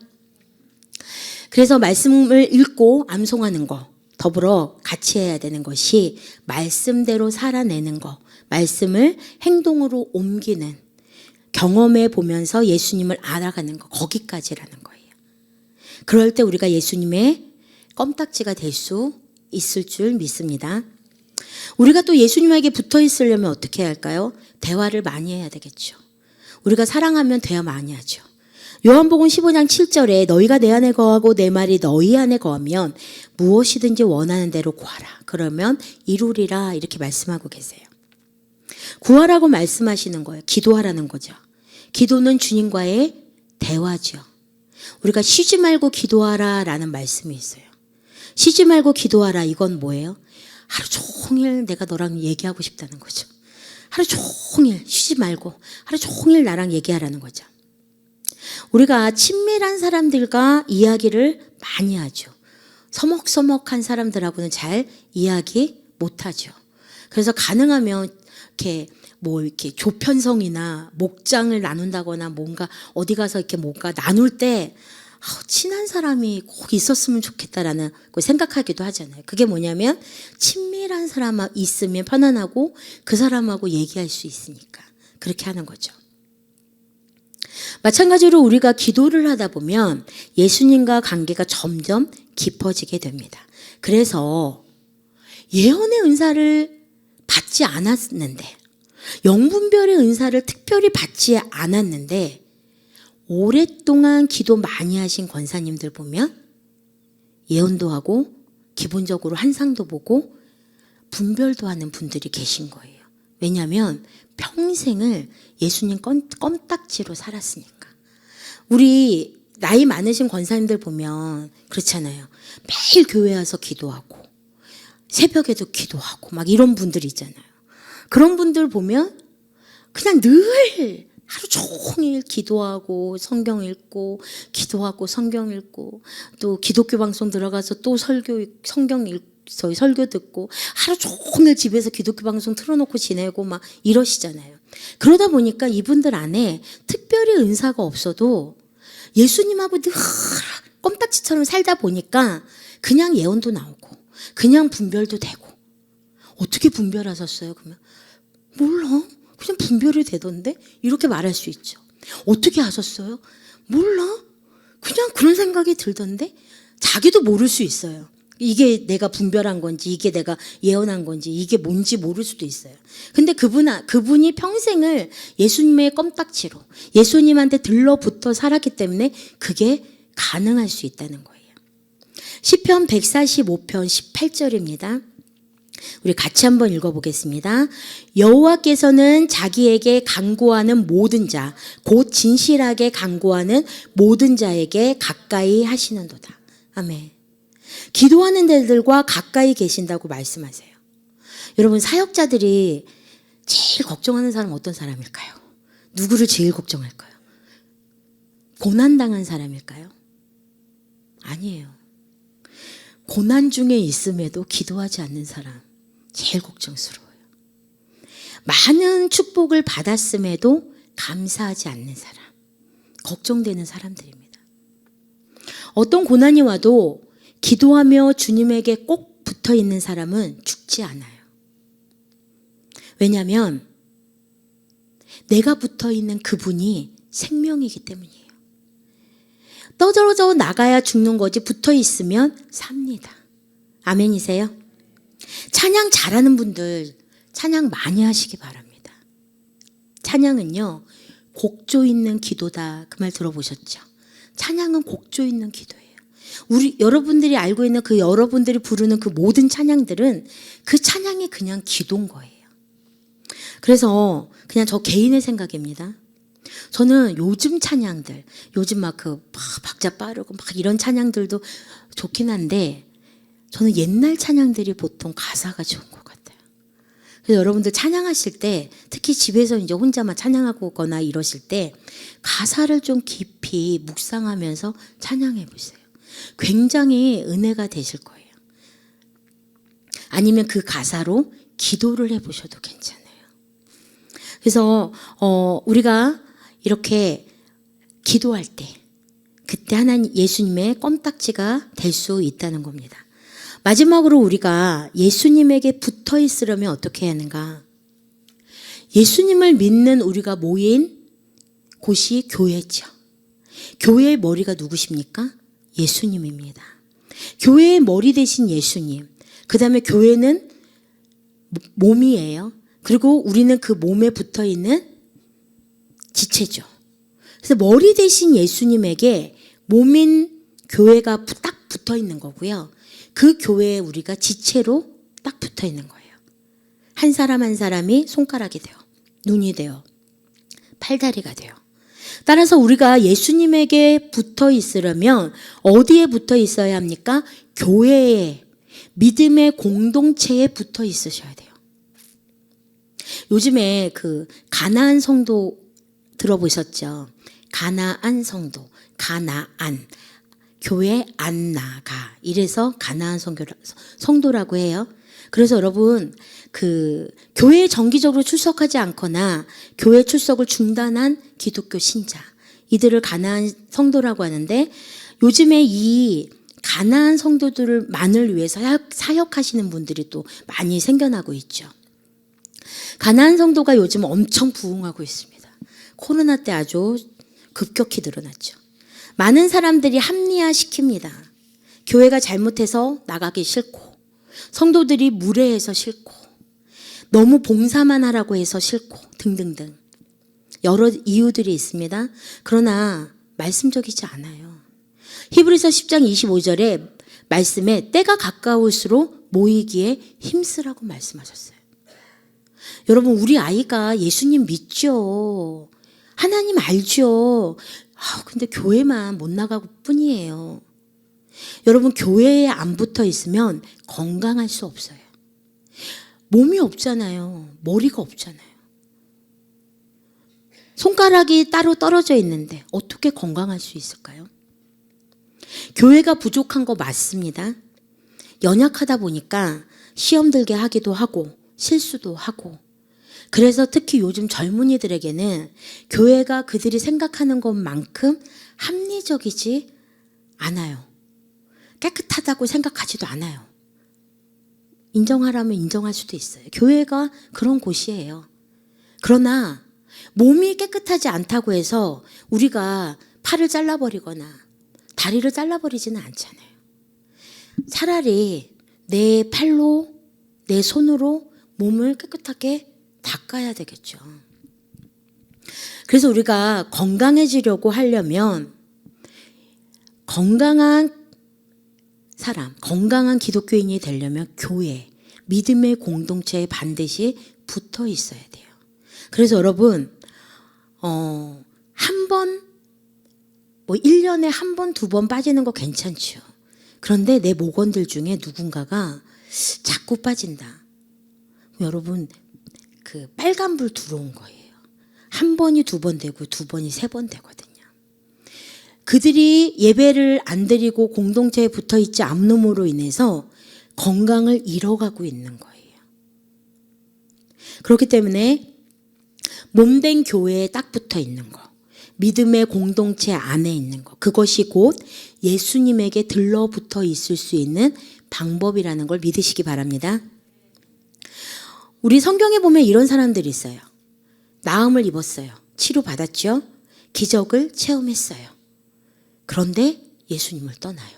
그래서 말씀을 읽고 암송하는 거 더불어 같이 해야 되는 것이 말씀대로 살아내는 거, 말씀을 행동으로 옮기는, 경험해 보면서 예수님을 알아가는 거, 거기까지라는 거예요. 그럴 때 우리가 예수님의 껌딱지가 될 수 있을 줄 믿습니다. 우리가 또 예수님에게 붙어 있으려면 어떻게 해야 할까요? 대화를 많이 해야 되겠죠. 우리가 사랑하면 대화 많이 하죠. 요한복음 15장 7절에 너희가 내 안에 거하고 내 말이 너희 안에 거하면 무엇이든지 원하는 대로 구하라. 그러면 이루리라 이렇게 말씀하고 계세요. 구하라고 말씀하시는 거예요. 기도하라는 거죠. 기도는 주님과의 대화죠. 우리가 쉬지 말고 기도하라라는 말씀이 있어요. 쉬지 말고 기도하라, 이건 뭐예요? 하루 종일 내가 너랑 얘기하고 싶다는 거죠. 하루 종일 쉬지 말고 하루 종일 나랑 얘기하라는 거죠. 우리가 친밀한 사람들과 이야기를 많이 하죠. 서먹서먹한 사람들하고는 잘 이야기 못하죠. 그래서 가능하면 이렇게 조편성이나 목장을 나눈다거나 뭔가 어디 가서 이렇게 뭔가 나눌 때 친한 사람이 꼭 있었으면 좋겠다라는 걸 생각하기도 하잖아요. 그게 뭐냐면 친밀한 사람 있으면 편안하고 그 사람하고 얘기할 수 있으니까 그렇게 하는 거죠. 마찬가지로 우리가 기도를 하다 보면 예수님과 관계가 점점 깊어지게 됩니다. 그래서 예언의 은사를 받지 않았는데, 영분별의 은사를 특별히 받지 않았는데 오랫동안 기도 많이 하신 권사님들 보면 예언도 하고 기본적으로 한상도 보고 분별도 하는 분들이 계신 거예요. 왜냐하면 평생을 예수님 껌딱지로 살았으니까. 우리 나이 많으신 권사님들 보면 그렇잖아요. 매일 교회 와서 기도하고 새벽에도 기도하고 막 이런 분들 있잖아요. 그런 분들 보면 그냥 늘 하루 종일 기도하고 성경 읽고 기도하고 성경 읽고 또 기독교 방송 들어가서 또 성경 저희 설교 듣고 하루 종일 집에서 기독교 방송 틀어놓고 지내고 막 이러시잖아요. 그러다 보니까 이분들 안에 특별히 은사가 없어도 예수님하고 늘 껌딱지처럼 살다 보니까 그냥 예언도 나오고 그냥 분별도 되고. 어떻게 분별하셨어요? 그러면 몰라. 그냥 분별이 되던데? 이렇게 말할 수 있죠. 어떻게 하셨어요? 몰라. 그냥 그런 생각이 들던데? 자기도 모를 수 있어요. 이게 내가 분별한 건지, 이게 내가 예언한 건지, 이게 뭔지 모를 수도 있어요. 근데 그분이 평생을 예수님의 껌딱지로 예수님한테 들러붙어 살았기 때문에 그게 가능할 수 있다는 거예요. 시편 145편 18절입니다. 우리 같이 한번 읽어보겠습니다. 여호와께서는 자기에게 간구하는 모든 자, 곧 진실하게 간구하는 모든 자에게 가까이 하시는도다. 아멘. 기도하는 데들과 가까이 계신다고 말씀하세요. 여러분, 사역자들이 제일 걱정하는 사람은 어떤 사람일까요? 누구를 제일 걱정할까요? 고난당한 사람일까요? 아니에요. 고난 중에 있음에도 기도하지 않는 사람 제일 걱정스러워요. 많은 축복을 받았음에도 감사하지 않는 사람, 걱정되는 사람들입니다. 어떤 고난이 와도 기도하며 주님에게 꼭 붙어 있는 사람은 죽지 않아요. 왜냐하면 내가 붙어 있는 그분이 생명이기 때문이에요. 떨어져 나가야 죽는 거지 붙어 있으면 삽니다. 아멘이세요? 찬양 잘하는 분들 찬양 많이 하시기 바랍니다. 찬양은요, 곡조 있는 기도다. 그 말 들어보셨죠? 찬양은 곡조 있는 기도예요. 여러분들이 알고 있는 그 여러분들이 부르는 그 모든 찬양들은 그 찬양이 그냥 기도인 거예요. 그래서 그냥 저 개인의 생각입니다. 저는 요즘 찬양들, 요즘 막 박자 빠르고 막 이런 찬양들도 좋긴 한데 저는 옛날 찬양들이 보통 가사가 좋은 것 같아요. 그래서 여러분들 찬양하실 때 특히 집에서 이제 혼자만 찬양하거나 이러실 때 가사를 좀 깊이 묵상하면서 찬양해 보세요. 굉장히 은혜가 되실 거예요. 아니면 그 가사로 기도를 해 보셔도 괜찮아요. 그래서 우리가 이렇게 기도할 때 그때 하나님 예수님의 껌딱지가 될 수 있다는 겁니다. 마지막으로 우리가 예수님에게 붙어 있으려면 어떻게 해야 하는가? 예수님을 믿는 우리가 모인 곳이 교회죠. 교회의 머리가 누구십니까? 예수님입니다. 교회의 머리 대신 예수님. 그 다음에 교회는 몸이에요. 그리고 우리는 그 몸에 붙어 있는 지체죠. 그래서 머리 대신 예수님에게 몸인 교회가 딱 붙어 있는 거고요. 그 교회에 우리가 지체로 딱 붙어 있는 거예요. 한 사람 한 사람이 손가락이 돼요. 눈이 되어 팔다리가 돼요. 따라서 우리가 예수님에게 붙어 있으려면 어디에 붙어 있어야 합니까? 교회에, 믿음의 공동체에 붙어 있으셔야 돼요. 요즘에 그 가나안 성도 들어보셨죠? 가나안 성도, 가나안. 교회 안 나가. 이래서 가나안 성도라고 해요. 그래서 여러분, 교회에 정기적으로 출석하지 않거나 교회 출석을 중단한 기독교 신자, 이들을 가나안 성도라고 하는데, 요즘에 이 가나안 성도들만을 위해서 사역하시는 분들이 또 많이 생겨나고 있죠. 가나안 성도가 요즘 엄청 부흥하고 있습니다. 코로나 때 아주 급격히 늘어났죠. 많은 사람들이 합리화시킵니다. 교회가 잘못해서 나가기 싫고, 성도들이 무례해서 싫고, 너무 봉사만 하라고 해서 싫고, 등등등. 여러 이유들이 있습니다. 그러나 말씀적이지 않아요. 히브리서 10장 25절에 말씀에 때가 가까울수록 모이기에 힘쓰라고 말씀하셨어요. 여러분, 우리 아이가 예수님 믿죠. 하나님 알죠. 근데 교회만 못 나가고 뿐이에요. 여러분, 교회에 안 붙어 있으면 건강할 수 없어요. 몸이 없잖아요. 머리가 없잖아요. 손가락이 따로 떨어져 있는데 어떻게 건강할 수 있을까요? 교회가 부족한 거 맞습니다. 연약하다 보니까 시험 들게 하기도 하고 실수도 하고, 그래서 특히 요즘 젊은이들에게는 교회가 그들이 생각하는 것만큼 합리적이지 않아요. 깨끗하다고 생각하지도 않아요. 인정하라면 인정할 수도 있어요. 교회가 그런 곳이에요. 그러나 몸이 깨끗하지 않다고 해서 우리가 팔을 잘라버리거나 다리를 잘라버리지는 않잖아요. 차라리 내 팔로, 내 손으로 몸을 깨끗하게 닦아야 되겠죠. 그래서 우리가 건강해지려고 하려면 건강한 사람, 건강한 기독교인이 되려면 교회, 믿음의 공동체에 반드시 붙어 있어야 돼요. 그래서 여러분, 한 번, 1년에 한 번, 두 번 빠지는 거 괜찮죠. 그런데 내 목원들 중에 누군가가 자꾸 빠진다. 여러분, 빨간불 들어온 거예요. 한 번이 두 번 되고 두 번이 세 번 되거든요. 그들이 예배를 안 드리고 공동체에 붙어 있지 않음으로 인해서 건강을 잃어가고 있는 거예요. 그렇기 때문에 몸된 교회에 딱 붙어 있는 거, 믿음의 공동체 안에 있는 거, 그것이 곧 예수님에게 들러붙어 있을 수 있는 방법이라는 걸 믿으시기 바랍니다. 우리 성경에 보면 이런 사람들이 있어요. 나음을 입었어요. 치료받았죠. 기적을 체험했어요. 그런데 예수님을 떠나요.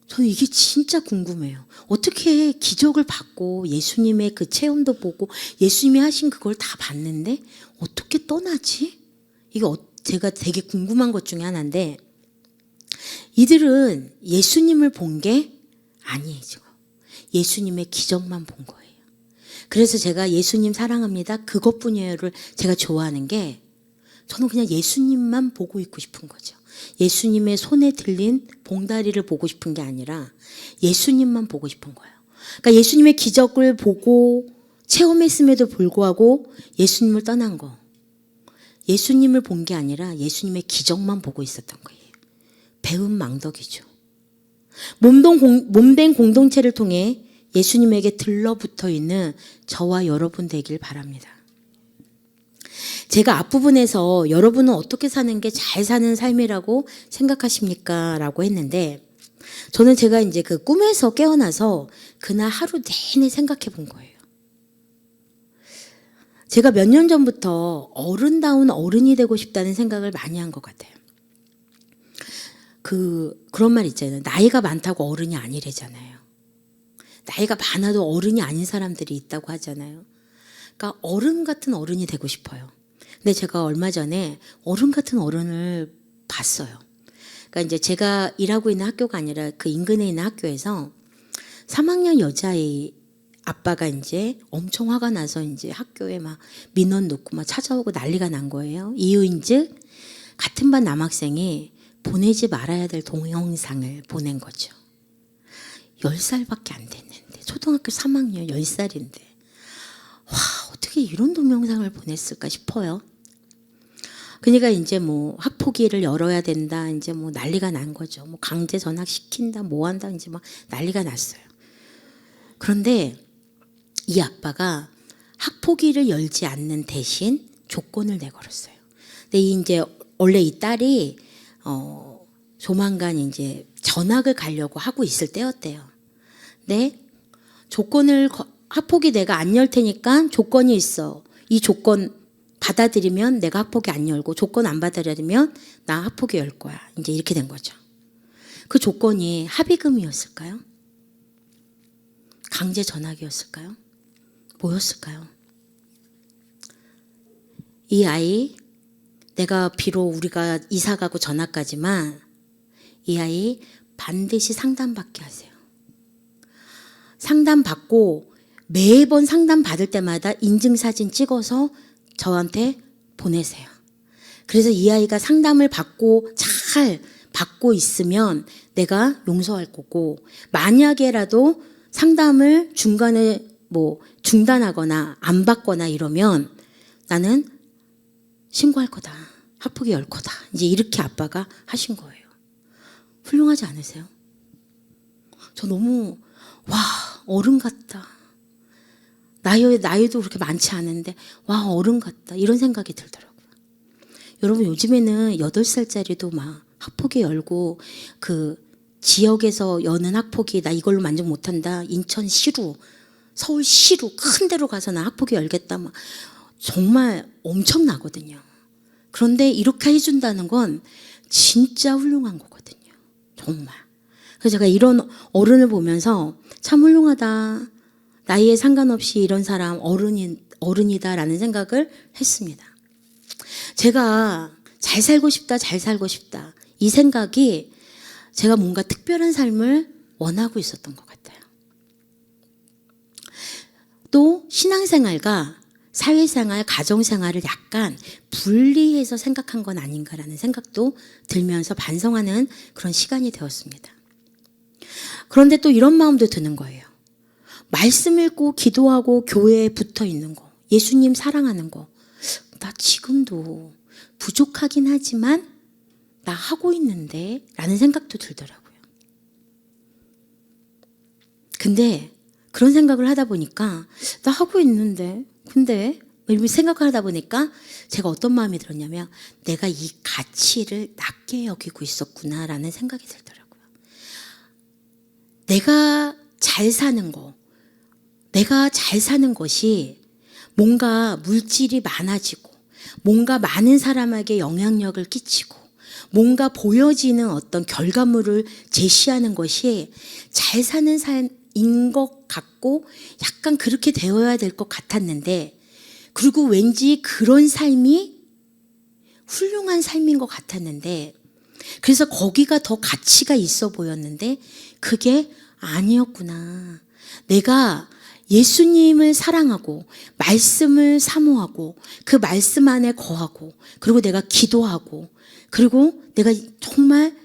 저는 이게 진짜 궁금해요. 어떻게 기적을 받고 예수님의 그 체험도 보고 예수님이 하신 그걸 다 봤는데 어떻게 떠나지? 이게 제가 되게 궁금한 것 중에 하나인데, 이들은 예수님을 본 게 아니에요. 예수님의 기적만 본 거예요. 그래서 제가 예수님 사랑합니다, 그것뿐이에요를 제가 좋아하는 게, 저는 그냥 예수님만 보고 있고 싶은 거죠. 예수님의 손에 들린 봉다리를 보고 싶은 게 아니라 예수님만 보고 싶은 거예요. 그러니까 예수님의 기적을 보고 체험했음에도 불구하고 예수님을 떠난 거, 예수님을 본 게 아니라 예수님의 기적만 보고 있었던 거예요. 배은망덕이죠. 몸된 공동체를 통해 예수님에게 들러붙어 있는 저와 여러분 되길 바랍니다. 제가 앞부분에서 여러분은 어떻게 사는 게 잘 사는 삶이라고 생각하십니까? 라고 했는데, 저는 제가 이제 그 꿈에서 깨어나서 그날 하루 내내 생각해 본 거예요. 제가 몇 년 전부터 어른다운 어른이 되고 싶다는 생각을 많이 한 것 같아요. 그런 말 있잖아요. 나이가 많다고 어른이 아니래잖아요. 나이가 많아도 어른이 아닌 사람들이 있다고 하잖아요. 그러니까 어른 같은 어른이 되고 싶어요. 근데 제가 얼마 전에 어른 같은 어른을 봤어요. 그러니까 이제 제가 일하고 있는 학교가 아니라 그 인근에 있는 학교에서 3학년 여자아이 아빠가 이제 엄청 화가 나서 이제 학교에 막 민원 넣고 막 찾아오고 난리가 난 거예요. 이유인즉 같은 반 남학생이 보내지 말아야 될 동영상을 보낸 거죠. 10살밖에 안 됐는데, 초등학교 3학년 10살인데 와, 어떻게 이런 동영상을 보냈을까 싶어요. 그러니까 이제 뭐 학폭위를 열어야 된다, 이제 뭐 난리가 난 거죠. 뭐 강제 전학 시킨다, 뭐 한다, 이제 막 난리가 났어요. 그런데 이 아빠가 학폭위를 열지 않는 대신 조건을 내걸었어요. 근데 이제 원래 이 딸이 조만간 이제 전학을 가려고 하고 있을 때였대요. 근데 조건을 학폭위 내가 안 열 테니까 조건이 있어. 이 조건 받아들이면 내가 학폭위 안 열고, 조건 안 받아들이면 나 학폭위 열 거야. 이제 이렇게 된 거죠. 그 조건이 합의금이었을까요? 강제 전학이었을까요? 뭐였을까요? 이 아이, 내가 비록 우리가 이사 가고 전학 가지만 이 아이 반드시 상담받게 하세요. 상담받고 매번 상담받을 때마다 인증사진 찍어서 저한테 보내세요. 그래서 이 아이가 상담을 받고 잘 받고 있으면 내가 용서할 거고, 만약에라도 상담을 중간에 뭐 중단하거나 안 받거나 이러면 나는 신고할 거다. 학폭위 열 거다. 이제 이렇게 아빠가 하신 거예요. 훌륭하지 않으세요? 저 너무 와, 어른 같다. 나이도 그렇게 많지 않은데 와, 어른 같다. 이런 생각이 들더라고요. 여러분, 요즘에는 8살짜리도 막 학폭위 열고, 그 지역에서 여는 학폭위 나 이걸로 만족 못한다. 인천시로, 서울시로 큰 데로 가서 나 학폭위 열겠다. 막 정말 엄청나거든요. 그런데 이렇게 해준다는 건 진짜 훌륭한 거거든요. 정말. 그래서 제가 이런 어른을 보면서 참 훌륭하다. 나이에 상관없이 이런 사람 어른이다라는 생각을 했습니다. 제가 잘 살고 싶다, 잘 살고 싶다. 이 생각이 제가 뭔가 특별한 삶을 원하고 있었던 것 같아요. 또 신앙생활과 사회생활, 가정생활을 약간 분리해서 생각한 건 아닌가라는 생각도 들면서 반성하는 그런 시간이 되었습니다. 그런데 또 이런 마음도 드는 거예요. 말씀 읽고 기도하고 교회에 붙어 있는 거, 예수님 사랑하는 거, 나 지금도 부족하긴 하지만 나 하고 있는데 라는 생각도 들더라고요. 근데 그런 생각을 하다 보니까 나 하고 있는데, 근데 이렇게 생각을 하다 보니까 제가 어떤 마음이 들었냐면 내가 이 가치를 낮게 여기고 있었구나라는 생각이 들더라고요. 내가 잘 사는 거, 내가 잘 사는 것이 뭔가 물질이 많아지고, 뭔가 많은 사람에게 영향력을 끼치고, 뭔가 보여지는 어떤 결과물을 제시하는 것이 잘 사는 삶인 것 같고 약간 그렇게 되어야 될 것 같았는데, 그리고 왠지 그런 삶이 훌륭한 삶인 것 같았는데, 그래서 거기가 더 가치가 있어 보였는데 그게 아니었구나. 내가 예수님을 사랑하고 말씀을 사모하고 그 말씀 안에 거하고, 그리고 내가 기도하고, 그리고 내가 정말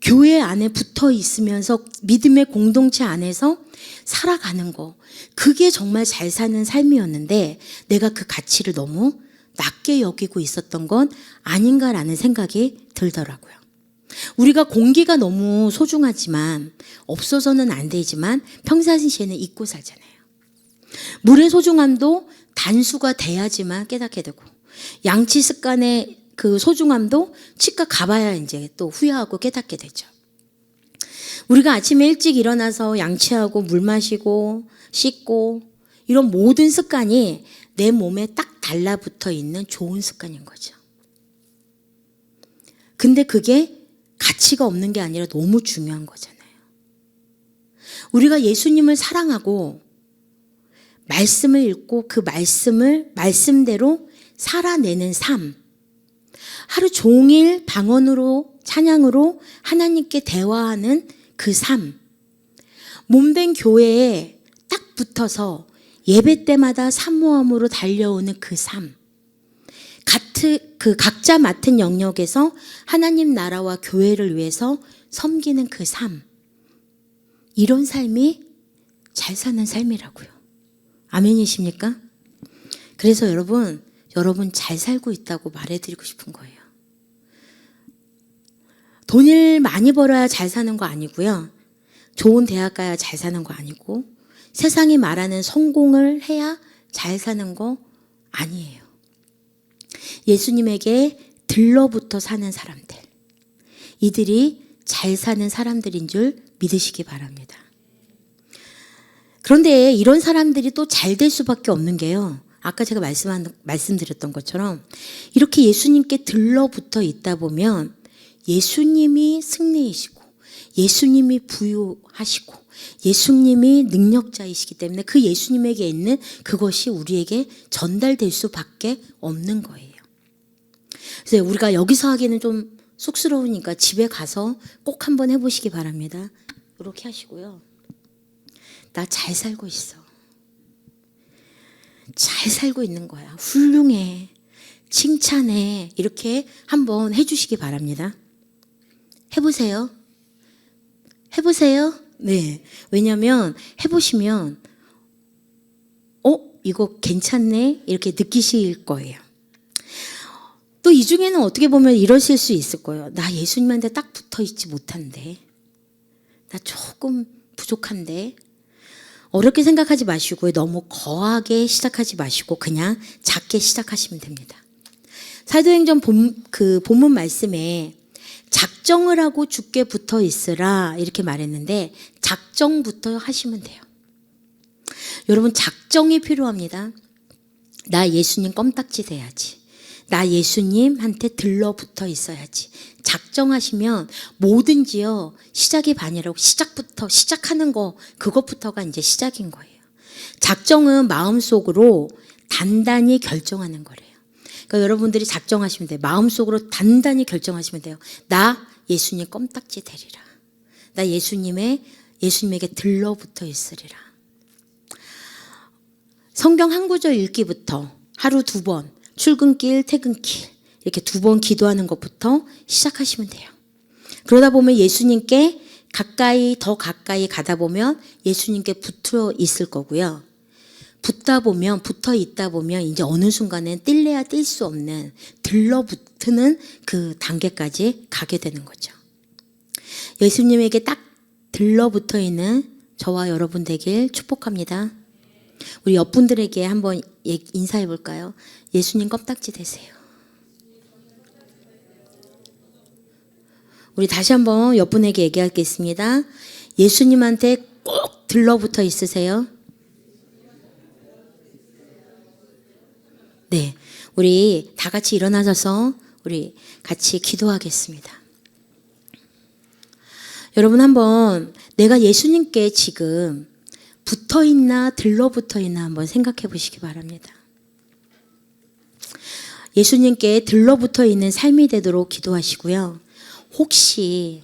교회 안에 붙어 있으면서 믿음의 공동체 안에서 살아가는 거, 그게 정말 잘 사는 삶이었는데 내가 그 가치를 너무 낮게 여기고 있었던 건 아닌가라는 생각이 들더라고요. 우리가 공기가 너무 소중하지만, 없어서는 안 되지만 평상시에는 잊고 살잖아요. 물의 소중함도 단수가 돼야지만 깨닫게 되고, 양치 습관의 그 소중함도 치과 가봐야 이제 또 후회하고 깨닫게 되죠. 우리가 아침에 일찍 일어나서 양치하고 물 마시고 씻고 이런 모든 습관이 내 몸에 딱 달라붙어 있는 좋은 습관인 거죠. 근데 그게 가치가 없는 게 아니라 너무 중요한 거잖아요. 우리가 예수님을 사랑하고 말씀을 읽고 그 말씀을 말씀대로 살아내는 삶, 하루 종일 방언으로 찬양으로 하나님께 대화하는 그 삶, 몸된 교회에 딱 붙어서 예배 때마다 사모함으로 달려오는 그 삶. 각자 맡은 영역에서 하나님 나라와 교회를 위해서 섬기는 그 삶. 이런 삶이 잘 사는 삶이라고요. 아멘이십니까? 그래서 여러분 잘 살고 있다고 말해드리고 싶은 거예요. 돈을 많이 벌어야 잘 사는 거 아니고요. 좋은 대학 가야 잘 사는 거 아니고 세상이 말하는 성공을 해야 잘 사는 거 아니에요. 예수님에게 들러붙어 사는 사람들, 이들이 잘 사는 사람들인 줄 믿으시기 바랍니다. 그런데 이런 사람들이 또 잘 될 수밖에 없는 게요. 아까 제가 말씀드렸던 것처럼 이렇게 예수님께 들러붙어 있다 보면 예수님이 승리이시고 예수님이 부유하시고 예수님이 능력자이시기 때문에 그 예수님에게 있는 그것이 우리에게 전달될 수밖에 없는 거예요. 그래서 우리가 여기서 하기는 좀 쑥스러우니까 집에 가서 꼭 한번 해보시기 바랍니다. 이렇게 하시고요. 나 잘 살고 있어. 잘 살고 있는 거야. 훌륭해. 칭찬해. 이렇게 한번 해주시기 바랍니다. 해보세요. 해보세요. 네. 왜냐하면 해보시면 이거 괜찮네? 이렇게 느끼실 거예요. 또 이 중에는 어떻게 보면 이러실 수 있을 거예요. 나 예수님한테 딱 붙어있지 못한데. 나 조금 부족한데. 어렵게 생각하지 마시고 너무 거하게 시작하지 마시고 그냥 작게 시작하시면 됩니다. 사도행전 본문 말씀에 작정을 하고 주께 붙어 있으라 이렇게 말했는데 작정부터 하시면 돼요. 여러분 작정이 필요합니다. 나 예수님 껌딱지 돼야지. 나 예수님한테 들러붙어 있어야지. 작정하시면 뭐든지요. 시작이 반이라고 시작하는 거 그것부터가 이제 시작인 거예요. 작정은 마음속으로 단단히 결정하는 거래요. 그러니까 여러분들이 작정하시면 돼요. 마음속으로 단단히 결정하시면 돼요. 나 예수님 껌딱지 되리라. 나 예수님에게 들러붙어 있으리라. 성경 한 구절 읽기부터 하루 2번 출근길 퇴근길 이렇게 2번 기도하는 것부터 시작하시면 돼요. 그러다 보면 예수님께 더 가까이 가다 보면 예수님께 붙어 있을 거고요. 붙어 있다 보면 이제 어느 순간엔 뛸래야 뛸 수 없는 들러붙는 그 단계까지 가게 되는 거죠. 예수님에게 딱 들러붙어 있는 저와 여러분 되길 축복합니다. 우리 옆분들에게 한번 인사해 볼까요? 예수님 껌딱지 되세요. 우리 다시 한번 옆분에게 얘기하겠습니다. 예수님한테 꼭 들러붙어 있으세요. 네, 우리 다 같이 일어나셔서 우리 같이 기도하겠습니다. 여러분 한번 내가 예수님께 지금 붙어있나 들러붙어있나 한번 생각해 보시기 바랍니다. 예수님께 들러붙어있는 삶이 되도록 기도하시고요. 혹시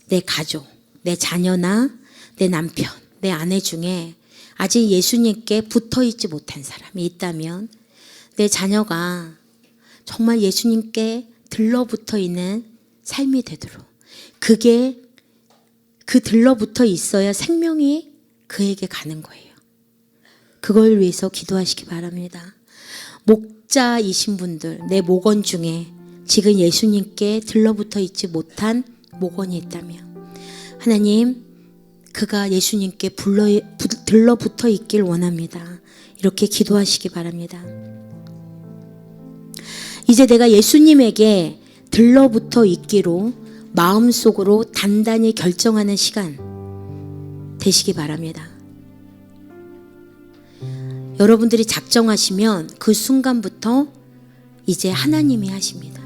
내 가족, 내 자녀나 내 남편, 내 아내 중에 아직 예수님께 붙어있지 못한 사람이 있다면 내 자녀가 정말 예수님께 들러붙어있는 삶이 되도록 그게 그 들러붙어 있어야 생명이 그에게 가는 거예요. 그걸 위해서 기도하시기 바랍니다. 목자이신 분들, 내 목원 중에 지금 예수님께 들러붙어 있지 못한 목원이 있다면 하나님, 그가 예수님께 들러붙어 있길 원합니다. 이렇게 기도하시기 바랍니다. 이제 내가 예수님에게 들러붙어 있기로 마음속으로 단단히 결정하는 시간 되시기 바랍니다. 여러분들이 작정하시면 그 순간부터 이제 하나님이 하십니다.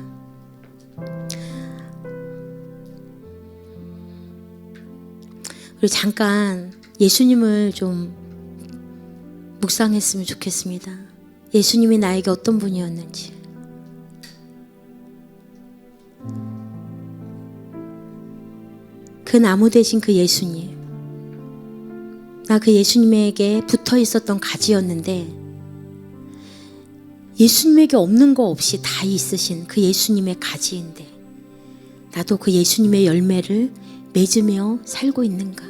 우리 잠깐 예수님을 좀 묵상했으면 좋겠습니다. 예수님이 나에게 어떤 분이었는지. 그 나무 대신 그 예수님. 나 그 예수님에게 붙어 있었던 가지였는데 예수님에게 없는 거 없이 다 있으신 그 예수님의 가지인데 나도 그 예수님의 열매를 맺으며 살고 있는가?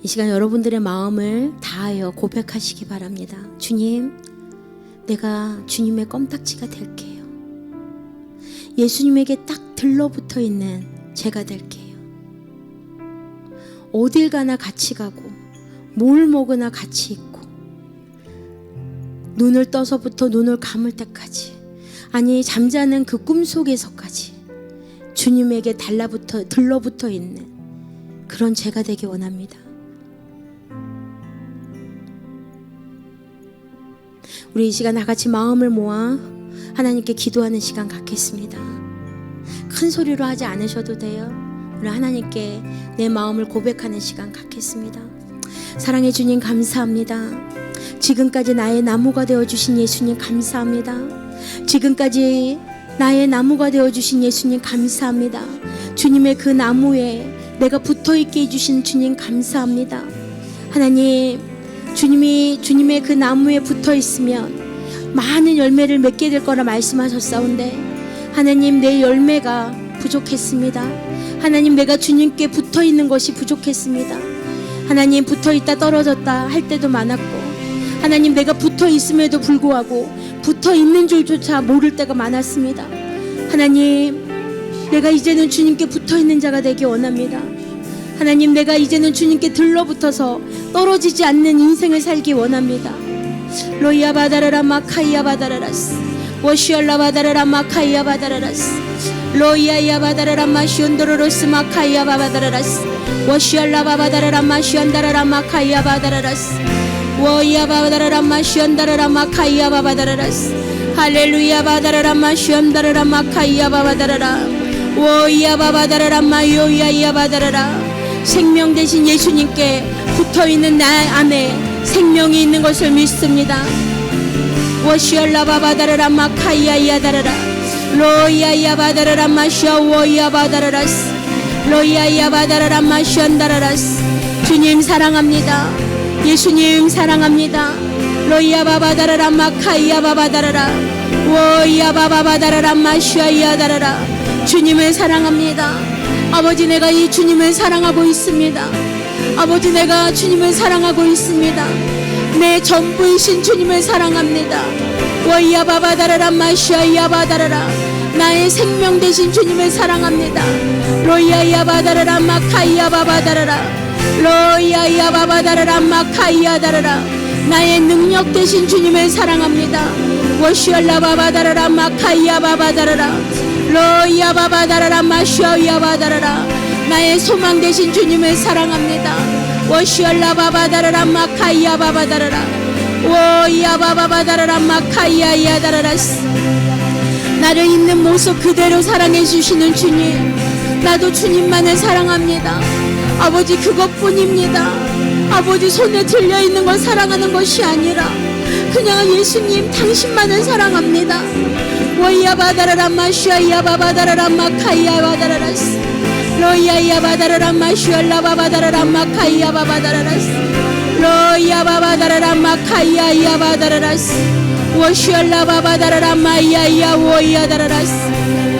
이 시간 여러분들의 마음을 다하여 고백하시기 바랍니다. 주님, 내가 주님의 껌딱지가 될게요. 예수님에게 딱 들러붙어 있는 제가 될게요. 어딜 가나 같이 가고 뭘 먹으나 같이 있고 눈을 떠서부터 눈을 감을 때까지, 아니 잠자는 그 꿈속에서까지 주님에게 들러붙어 있는 그런 제가 되기 원합니다. 우리 이 시간 다같이 마음을 모아 하나님께 기도하는 시간 갖겠습니다. 큰 소리로 하지 않으셔도 돼요. 우리 하나님께 내 마음을 고백하는 시간 갖겠습니다. 사랑해 주님 감사합니다. 지금까지 나의 나무가 되어주신 예수님 감사합니다. 지금까지 나의 나무가 되어주신 예수님 감사합니다. 주님의 그 나무에 내가 붙어있게 해주신 주님 감사합니다. 하나님, 주님의 그 나무에 붙어 있으면 많은 열매를 맺게 될 거라 말씀하셨사온데 하나님, 내 열매가 부족했습니다. 하나님, 내가 주님께 붙어 있는 것이 부족했습니다. 하나님, 붙어 있다 떨어졌다 할 때도 많았고, 하나님, 내가 붙어 있음에도 불구하고 붙어 있는 줄조차 모를 때가 많았습니다. 하나님, 내가 이제는 주님께 붙어 있는 자가 되기 원합니다. 하나님, 내가 이제는 주님께 들러붙어서 떨어지지 않는 인생을 살기 원합니다. 로이야 바다라라 마카이야 바다라라스 워시얼라 바다라라 마카이야 바다라라스 로이야야 바다라라 마시온도로로스 마카이야 바다라라스 워시얼라 바다라라 마시온다라라 마카이야 바다라라스 워이야 바다라라 마시온다라라 마카이야 바다라라스 할렐루야 바다라라 마시온다라라 마카이야 바다라라 워이야 바다라라 마요야야 바다라라. 생명 되신 예수님께 붙어있는 나 안에 생명이 있는 것을 믿습니다. 워시얼라바바다라라 마카이야야다라라 로이야야바다라라 마시아워이야바다라라스 로이야야바다라라 마시안다라라스. 주님 사랑합니다. 예수님 사랑합니다. 로이야바바다라라 마카이야바바다라라 워이야바바바다라라 마시아야다라라. 주님을 사랑합니다. 아버지, 내가 이 주님을 사랑하고 있습니다. 아버지, 내가 주님을 사랑하고 있습니다. 내 전부이신 주님을 사랑합니다. 워이야바바다라라 마시아야바다라라. 나의 생명 되신 주님을 사랑합니다. 로이야야바다라라 마카이야바바다라라 로이야야바바다라라 마카이야다라라. 나의 능력 되신 주님을 사랑합니다. 워시얼라바바다라라 마카이야바바다라라 로이야바바다라라 마시아야바다라라. 나의 소망 되신 주님을 사랑합니다. 워시얼라바바다라라 마카이야바바다라라 워이야바바바다라라 마카이야야다라라스. 나를 있는 모습 그대로 사랑해 주시는 주님, 나도 주님만을 사랑합니다. 아버지, 그것뿐입니다. 아버지, 손에 들려있는 걸 사랑하는 것이 아니라 그냥 예수님 당신만을 사랑합니다. 워이야바다라라 마시아야바바다라라 마카이야바다라라스 로이야야바다라라 마시얼라바바다라라 마카이야바바다라라스 로이야바바다라라 마카이야야바다라라스 워시얼라바바다라라 마이야야 워이야다라라스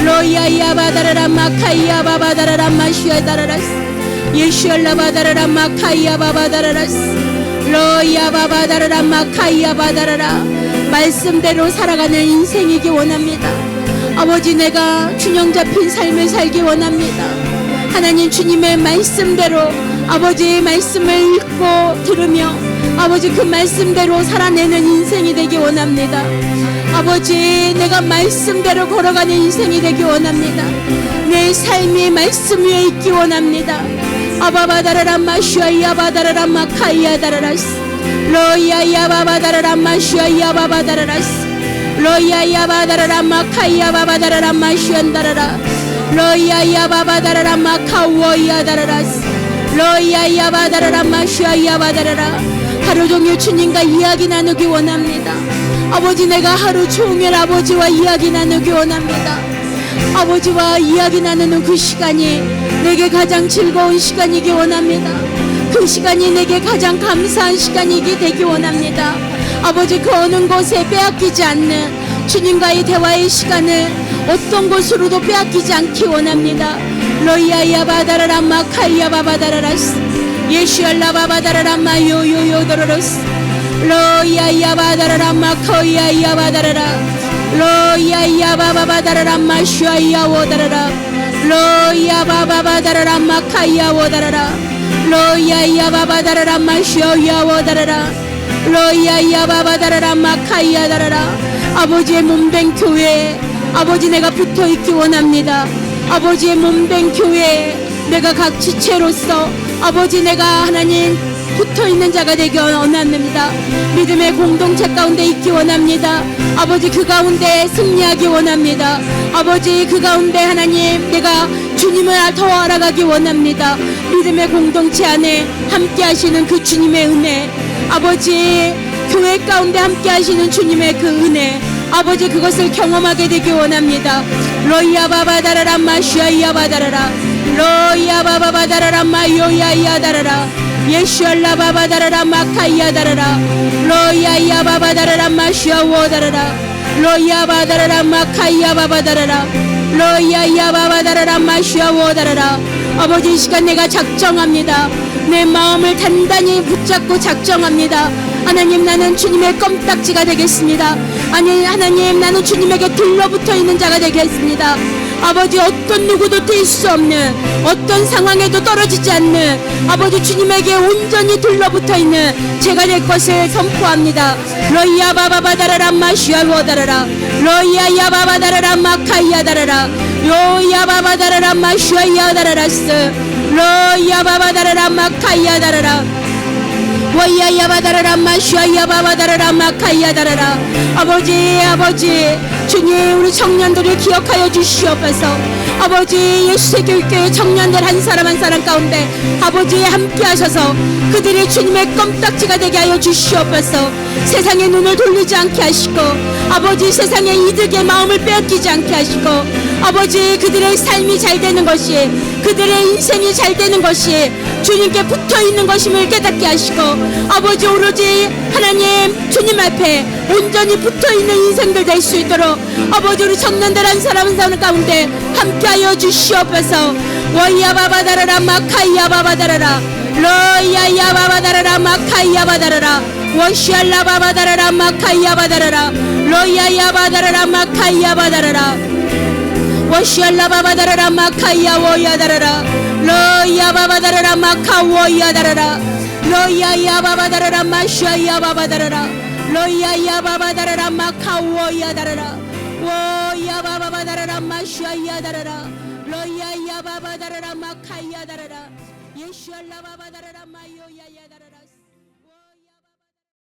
로이야야바다라라 마카이야바바다라라 마시아다라라스 예시얼라바다라라 마카이야바바다라라스 로이야바바다라라 마카이야바다라라. 말씀대로 살아가는 인생이기 원합니다. 아버지, 내가 균형 잡힌 삶을 살기 원합니다. 하나님, 주님의 말씀대로 아버지의 말씀을 읽고 들으며 아버지 그 말씀대로 살아내는 인생이 되기 원합니다. 아버지, 내가 말씀대로 걸어가는 인생이 되기 원합니다. 내 삶이 말씀 위에 있기 원합니다. 아바바다라라 마슈아야바다라라 마카이야다라라스 로이야야바바다라라 마슈아야바바다라라스 로이야야바다라라 마카이야바바다라라 마슈안다라라 로이야야바바다라라 마카우어야다라라스 로이야야 바다라라 마샤야 바다라라. 하루 종일 주님과 이야기 나누기 원합니다. 아버지, 내가 하루 종일 아버지와 이야기 나누기 원합니다. 아버지와 이야기 나누는 그 시간이 내게 가장 즐거운 시간이기 원합니다. 그 시간이 내게 가장 감사한 시간이기 되기 원합니다. 아버지, 그 어느 곳에 빼앗기지 않는 주님과의 대화의 시간을 어떤 곳으로도 빼앗기지 않기 원합니다. 로이야야 바다라라 마카이야 바바다라라스 예슈알라 바바다라라 마요요요도로로스 로이야야 바다라라 마카이야 바다라라 로이야야 바바바다라라 마슈아이야 오다라라 로이야 바바바다라라 마카이야 오다라라 로이야야 바바다라라 마슈아이야 오다라라 로이야야 바바다라라 마카이야 다라라. 아버지의 몸된 교회에 아버지, 내가 붙어있기 원합니다. 아버지의 몸된 교회에 내가 각 지체로서 아버지, 내가 하나님 붙어있는 자가 되기 원합니다. 믿음의 공동체 가운데 있기 원합니다. 아버지, 그 가운데 승리하기 원합니다. 아버지, 그 가운데 하나님 내가 주님을 더 알아가기 원합니다. 믿음의 공동체 안에 함께 하시는 그 주님의 은혜, 아버지, 교회 가운데 함께 하시는 주님의 그 은혜, 아버지, 그것을 경험하게 되기 원합니다. 로이야 바바다라라 마슈아이야 바다라라 로이야 바바바다라라 마요야이야 다라라 예슈알라 바바다라라 마카이야 다라라 로이야이야 바바다라라 마슈아오 다라라 로이야 바다라라 마카이야 바바다라라 로이야이야 바바다라라 마슈아오 다라라. 아버지, 이 시간 내가 작정합니다. 내 마음을 단단히 붙잡고 작정합니다. 하나님, 나는 주님의 껌딱지가 되겠습니다. 아니, 하나님, 나는 주님에게 들러붙어 있는 자가 되겠습니다. 아버지, 어떤 누구도 뛸 수 없는, 어떤 상황에도 떨어지지 않는 아버지, 주님에게 온전히 들러붙어 있는 제가 될 것을 선포합니다. 로이야 바바바다라라 마슈아오다라라 로이야야 바바다라라 마카이야 다라라 로이야 바바다라라 마슈아이야 다라라스 로이야 바바다라라 마카이야 다라라 와이야야 바다라라 마슈아이야 바바다라라 마카이야 다라라. 아버지, 아버지, 주님, 우리 청년들을 기억하여 주시옵소서. 아버지, 예수세교육교회 청년들 한 사람 한 사람 가운데 아버지 함께 하셔서 그들이 주님의 껌딱지가 되게 하여 주시옵소서. 세상의 눈을 돌리지 않게 하시고 아버지, 세상의 이득의 마음을 빼앗기지 않게 하시고 아버지, 그들의 삶이 잘 되는 것이, 그들의 인생이 잘 되는 것이 주님께 붙어있는 것임을 깨닫게 하시고 아버지, 오로지 하나님 주님 앞에 온전히 붙어있는 인생들 될 수 있도록 아버지, 우리 청년들 한 사람 한 사람 가운데 함께하여 주시옵소서. 와이야 바바다라라 마카이야 바바다라라 로이야야 바바다라라 마카이야 바다라라 워시알라 바바다라라 마카이야 바다라라 로이야야 바다라라 마카이야 바다라라 워시알라 바바다라라 마카이야 워야다라라 로이야 바바다라라 마카워야 다라라 로이야야 바바다라라 마샤야 바바다라라 로이야야 바바다라라 마카워야 다라라 워야 바바다라라 마샤야 다라라 로이야야 바바다라라 마카야 다라라 예슈알라 바바다라라 마요야야